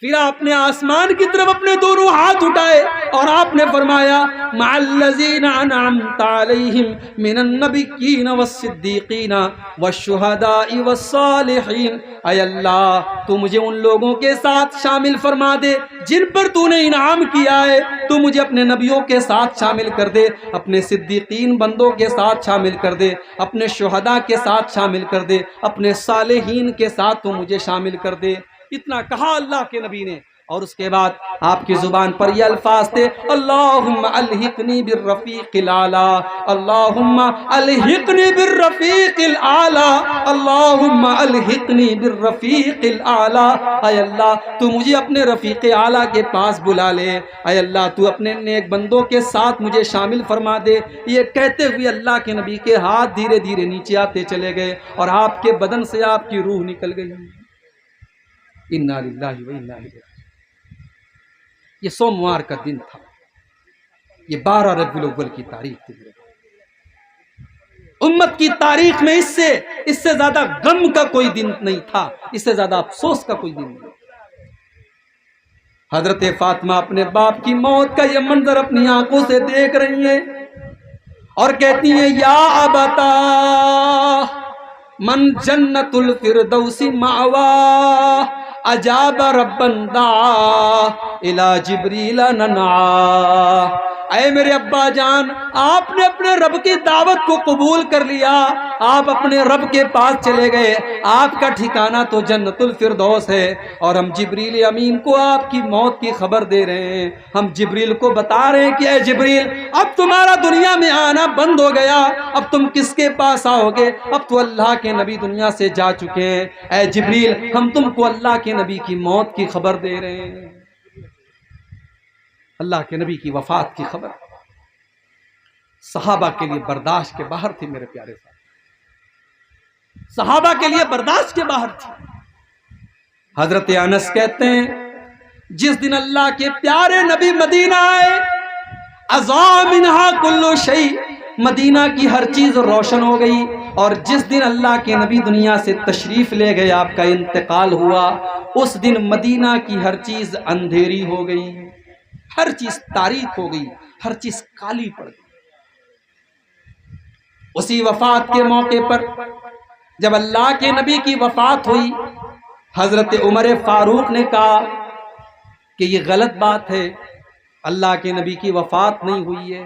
پھر آپ نے آسمان کی طرف اپنے دونوں ہاتھ اٹھائے اور آپ نے فرمایا مع الذین انعمت علیہم من النبیین والصدیقین والشہداء والصالحین، اے اللہ تو مجھے ان لوگوں کے ساتھ شامل فرما دے جن پر تو نے انعام کیا ہے، تو مجھے اپنے نبیوں کے ساتھ شامل کر دے، اپنے صدیقین بندوں کے ساتھ شامل کر دے، اپنے شہداء کے ساتھ شامل کر دے، اپنے صالحین کے ساتھ تو مجھے شامل کر دے۔ اتنا کہا اللہ کے نبی نے، اور اس کے بعد آپ کی زبان پر یہ الفاظ تھے اللہم الحقنی بالرفیق الاعلی، اللہم الحقنی بالرفیق الاعلی، اللہم الحقنی بالرفیق الاعلی، اے اللہ تو مجھے اپنے رفیق اعلیٰ کے پاس بلا لے، اے اللہ تو اپنے نیک بندوں کے ساتھ مجھے شامل فرما دے۔ یہ کہتے ہوئے اللہ کے نبی کے ہاتھ دھیرے دھیرے نیچے آتے چلے گئے اور آپ کے بدن سے آپ کی روح نکل گئی۔ انا للہ و انا الیہ راجعون۔ یہ سوموار کا دن تھا، یہ 12 ربیع الاول کی تاریخ تھی۔ امت کی تاریخ میں اس سے زیادہ غم کا کوئی دن نہیں تھا، اس سے زیادہ افسوس کا کوئی دن نہیں۔ حضرت فاطمہ اپنے باپ کی موت کا یہ منظر اپنی آنکھوں سے دیکھ رہی ہیں اور کہتی ہیں یا ابتا من جنت الفردوس مأواہ اجاب ربا دعا الى جبریل ننعا، اے میرے ابا جان آپ نے اپنے رب کی دعوت کو قبول کر لیا، آپ اپنے رب کے پاس چلے گئے، آپ کا ٹھکانہ تو جنت الفردوس ہے، اور ہم جبریل امین کو آپ کی موت کی خبر دے رہے ہیں۔ ہم جبریل کو بتا رہے ہیں کہ اے جبریل اب تمہارا دنیا میں آنا بند ہو گیا، اب تم کس کے پاس آؤ گے، اب تو اللہ کے نبی دنیا سے جا چکے ہیں، اے جبریل ہم تم کو اللہ کے نبی کی موت کی خبر دے رہے ہیں۔ اللہ کے نبی کی وفات کی خبر صحابہ کے لیے برداشت کے باہر تھی میرے پیارے صاحب، صحابہ کے لیے برداشت کے باہر تھی۔ حضرت انس کہتے ہیں جس دن اللہ کے پیارے نبی مدینہ آئے اضاء منہا کل شیء، مدینہ کی ہر چیز روشن ہو گئی، اور جس دن اللہ کے نبی دنیا سے تشریف لے گئے، آپ کا انتقال ہوا، اس دن مدینہ کی ہر چیز اندھیری ہو گئی، ہر چیز تاریک ہو گئی، ہر چیز کالی پڑ گئی۔ اسی وفات کے موقع پر جب اللہ کے نبی کی وفات ہوئی، حضرت عمر فاروق نے کہا کہ یہ غلط بات ہے، اللہ کے نبی کی وفات نہیں ہوئی ہے۔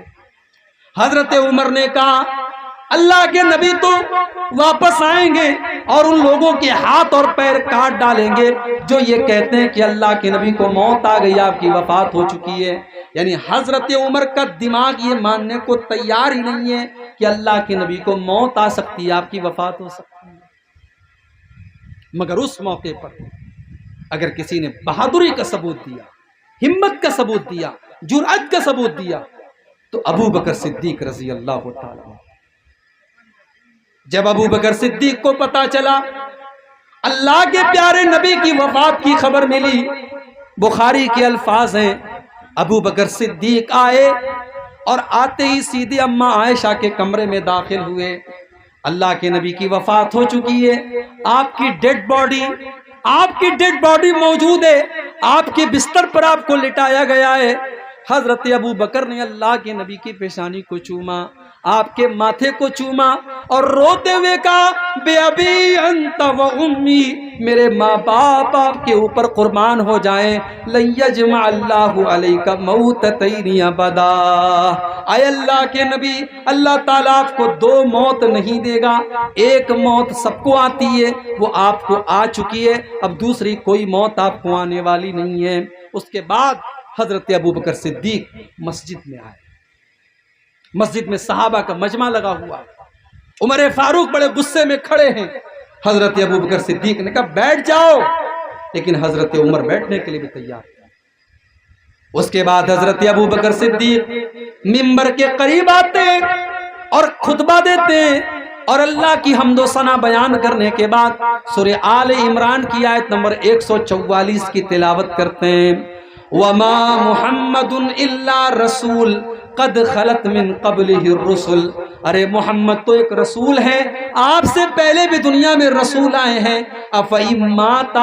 حضرت عمر نے کہا اللہ کے نبی تو واپس آئیں گے اور ان لوگوں کے ہاتھ اور پیر کاٹ ڈالیں گے جو یہ کہتے ہیں کہ اللہ کے نبی کو موت آ گئی، آپ کی وفات ہو چکی ہے۔ یعنی حضرت عمر کا دماغ یہ ماننے کو تیار ہی نہیں ہے کہ اللہ کے نبی کو موت آ سکتی ہے، آپ کی وفات ہو سکتی ہے۔ مگر اس موقع پر اگر کسی نے بہادری کا ثبوت دیا، ہمت کا ثبوت دیا، جرأت کا ثبوت دیا، تو ابو بکر صدیق رضی اللہ تعالیٰ عنہ۔ جب ابو بکر صدیق کو پتا چلا اللہ کے پیارے نبی کی وفات کی خبر ملی، بخاری کے الفاظ ہیں ابو بکر صدیق آئے اور آتے ہی سیدھے اماں عائشہ کے کمرے میں داخل ہوئے۔ اللہ کے نبی کی وفات ہو چکی ہے، آپ کی ڈیڈ باڈی موجود ہے، آپ کے بستر پر آپ کو لٹایا گیا ہے۔ حضرت ابو بکر نے اللہ کے نبی کی پیشانی کو چوما، آپ کے ماتھے کو چوما اور روتے ہوئے کہا بے ابی انت و امی، میرے ماں باپ آپ کے اوپر قربان ہو جائیں، لن یجمع اللہ علیک موتتین ابدا، اے اللہ کے نبی اللہ تعالیٰ آپ کو 2 موت نہیں دے گا، ایک موت سب کو آتی ہے وہ آپ کو آ چکی ہے، اب دوسری کوئی موت آپ کو آنے والی نہیں ہے۔ اس کے بعد حضرت ابو بکر صدیق مسجد میں آئے مسجد میں صحابہ کا مجمع لگا ہوا، عمر فاروق بڑے غصے میں کھڑے ہیں، حضرت ابوبکر صدیق نے کہا بیٹھ جاؤ، لیکن حضرت عمر بیٹھنے کے لیے بھی تیار تھے۔ اس کے بعد حضرت ابوبکر صدیق منبر کے قریب آتے اور خطبہ دیتے اور اللہ کی حمد و ثنا بیان کرنے کے بعد سورہ آل عمران کی آیت نمبر 144 کی تلاوت کرتے ہیں، وَمَا مُحَمَّدٌ إِلَّا رَسُولٌ قد خلت من قبلہ الرسل، ارے محمد تو ایک رسول ہے، آپ سے پہلے بھی دنیا میں رسول آئے ہیں، افَإِن مَاتَ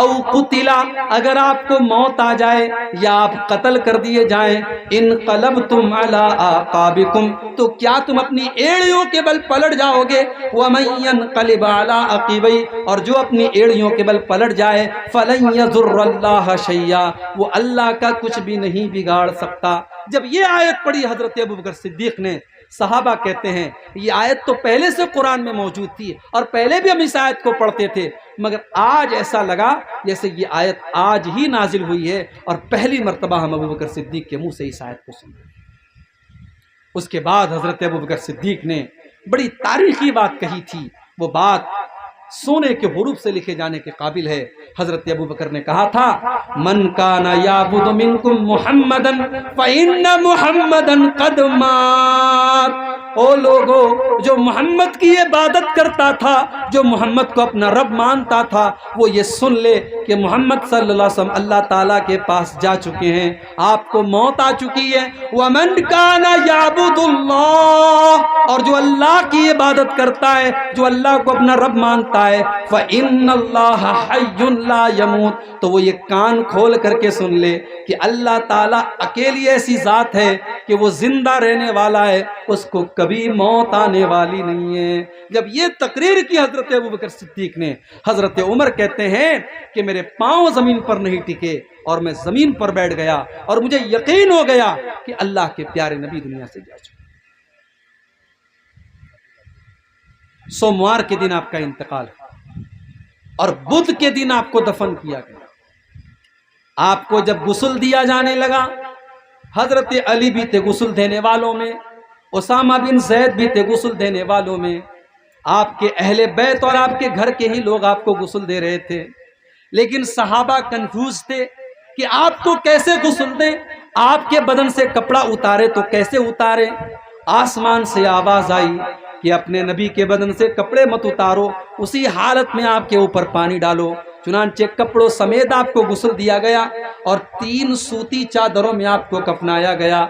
أَوْ قُتِلَ، اگر آپ کو موت آ جائے یا آپ قتل کر دیے جائیں، انقلبتم علی اعقابکم، تو کیا تم اپنی ایڑیوں کے بل پلٹ جاؤ گے، وَمَن ينقلب علی عقبیہ، اور جو اپنی ایڑیوں کے بل پلٹ جائے، فلن یضر اللہ شیئا، وہ اللہ کا کچھ بھی نہیں بگاڑ سکتا۔ جب یہ آیت پڑھی حضرت ابوبکر صدیق نے، صحابہ کہتے ہیں یہ آیت تو پہلے سے قرآن میں موجود تھی اور پہلے بھی ہم اس آیت کو پڑھتے تھے، مگر آج ایسا لگا جیسے یہ آیت آج ہی نازل ہوئی ہے اور پہلی مرتبہ ہم ابوبکر صدیق کے منہ سے اس آیت کو سنے۔ اس کے بعد حضرت ابوبکر صدیق نے بڑی تاریخی بات کہی تھی، وہ بات سونے کے حروف سے لکھے جانے کے قابل ہے۔ حضرت ابوبکر نے کہا تھا، من کان یعبد منکم محمدا فإن محمدا قد مات، او لوگو جو محمد کی عبادت کرتا تھا، جو محمد کو اپنا رب مانتا تھا، وہ یہ سن لے کہ محمد صلی اللہ علیہ وسلم اللہ تعالیٰ کے پاس جا چکے ہیں، آپ کو موت آ چکی ہے۔ ومن کان یعبد اللہ، اور جو اللہ کی عبادت کرتا ہے، جو اللہ کو اپنا رب مانتا ہے، فإن اللہ حی لا یموت، تو وہ یہ کان کھول کر کے سن لے کہ اللہ تعالیٰ اکیلی ایسی ذات ہے کہ وہ زندہ رہنے والا ہے، اس کو کبھی موت آنے والی نہیں ہے۔ جب یہ تقریر کی حضرت ابوبکر صدیق نے، حضرت عمر کہتے ہیں کہ میرے پاؤں زمین پر نہیں ٹکے اور میں زمین پر بیٹھ گیا اور مجھے یقین ہو گیا کہ اللہ کے پیارے نبی دنیا سے جا چکے۔ سوموار کے دن آپ کا انتقال ہے اور بدھ کے دن آپ کو دفن کیا گیا۔ آپ کو جب غسل دیا جانے لگا، حضرت علی بھی تھے غسل دینے والوں میں، اسامہ بن زید بھی تھے غسل دینے والوں میں، آپ کے اہل بیت اور آپ کے گھر کے ہی لوگ آپ کو غسل دے رہے تھے، لیکن صحابہ کنفیوز تھے کہ آپ کو کیسے غسل دیں، آپ کے بدن سے کپڑا اتارے تو کیسے اتارے۔ آسمان سے آواز آئی کہ اپنے نبی کے بدن سے کپڑے مت اتارو، اسی حالت میں آپ کے اوپر پانی ڈالو۔ چنانچہ کپڑوں سمیت آپ کو غسل دیا گیا اور 3 سوتی چادروں میں آپ کو کفنایا گیا۔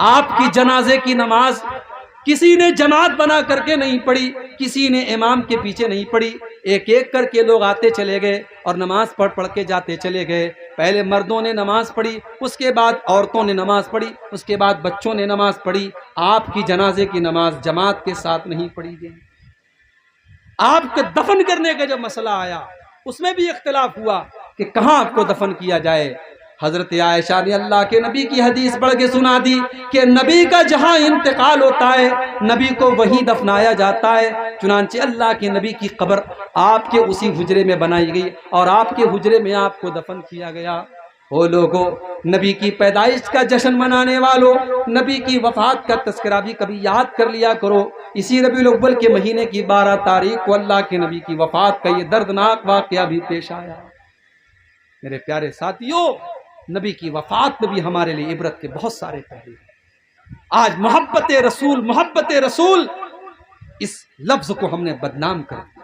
آپ کی جنازے کی نماز کسی نے جماعت بنا کر کے نہیں پڑھی، کسی نے امام کے پیچھے نہیں پڑھی، ایک ایک کر کے لوگ آتے چلے گئے اور نماز پڑھ کے جاتے چلے گئے۔ پہلے مردوں نے نماز پڑھی، اس کے بعد عورتوں نے نماز پڑھی، اس کے بعد بچوں نے نماز پڑھی۔ آپ کی جنازے کی نماز جماعت کے ساتھ نہیں پڑھی گئی۔ آپ کے دفن کرنے کا جب مسئلہ آیا، اس میں بھی اختلاف ہوا کہ کہاں آپ کو دفن کیا جائے۔ حضرت عائشہ نے اللہ کے نبی کی حدیث پڑھ کے سنا دی کہ نبی کا جہاں انتقال ہوتا ہے نبی کو وہیں دفنایا جاتا ہے۔ چنانچہ اللہ کے نبی کی قبر آپ کے اسی حجرے میں بنائی گئی اور آپ کے حجرے میں آپ کو دفن کیا گیا۔ وہ لوگوں، نبی کی پیدائش کا جشن منانے والوں، نبی کی وفات کا تذکرہ بھی کبھی یاد کر لیا کرو۔ اسی ربیع الاول کے مہینے کی 12 تاریخ کو اللہ کے نبی کی وفات کا یہ دردناک واقعہ بھی پیش آیا۔ میرے پیارے ساتھیوں، نبی کی وفات میں بھی ہمارے لیے عبرت کے بہت سارے پہلو ہیں۔ آج محبت رسول اس لفظ کو ہم نے بدنام کر دیا۔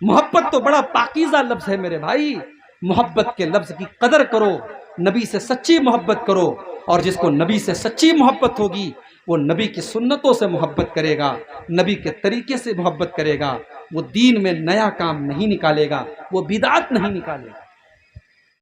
محبت تو بڑا پاکیزہ لفظ ہے میرے بھائی، محبت کے لفظ کی قدر کرو، نبی سے سچی محبت کرو، اور جس کو نبی سے سچی محبت ہوگی وہ نبی کی سنتوں سے محبت کرے گا، نبی کے طریقے سے محبت کرے گا، وہ دین میں نیا کام نہیں نکالے گا، وہ بدعت نہیں نکالے گا۔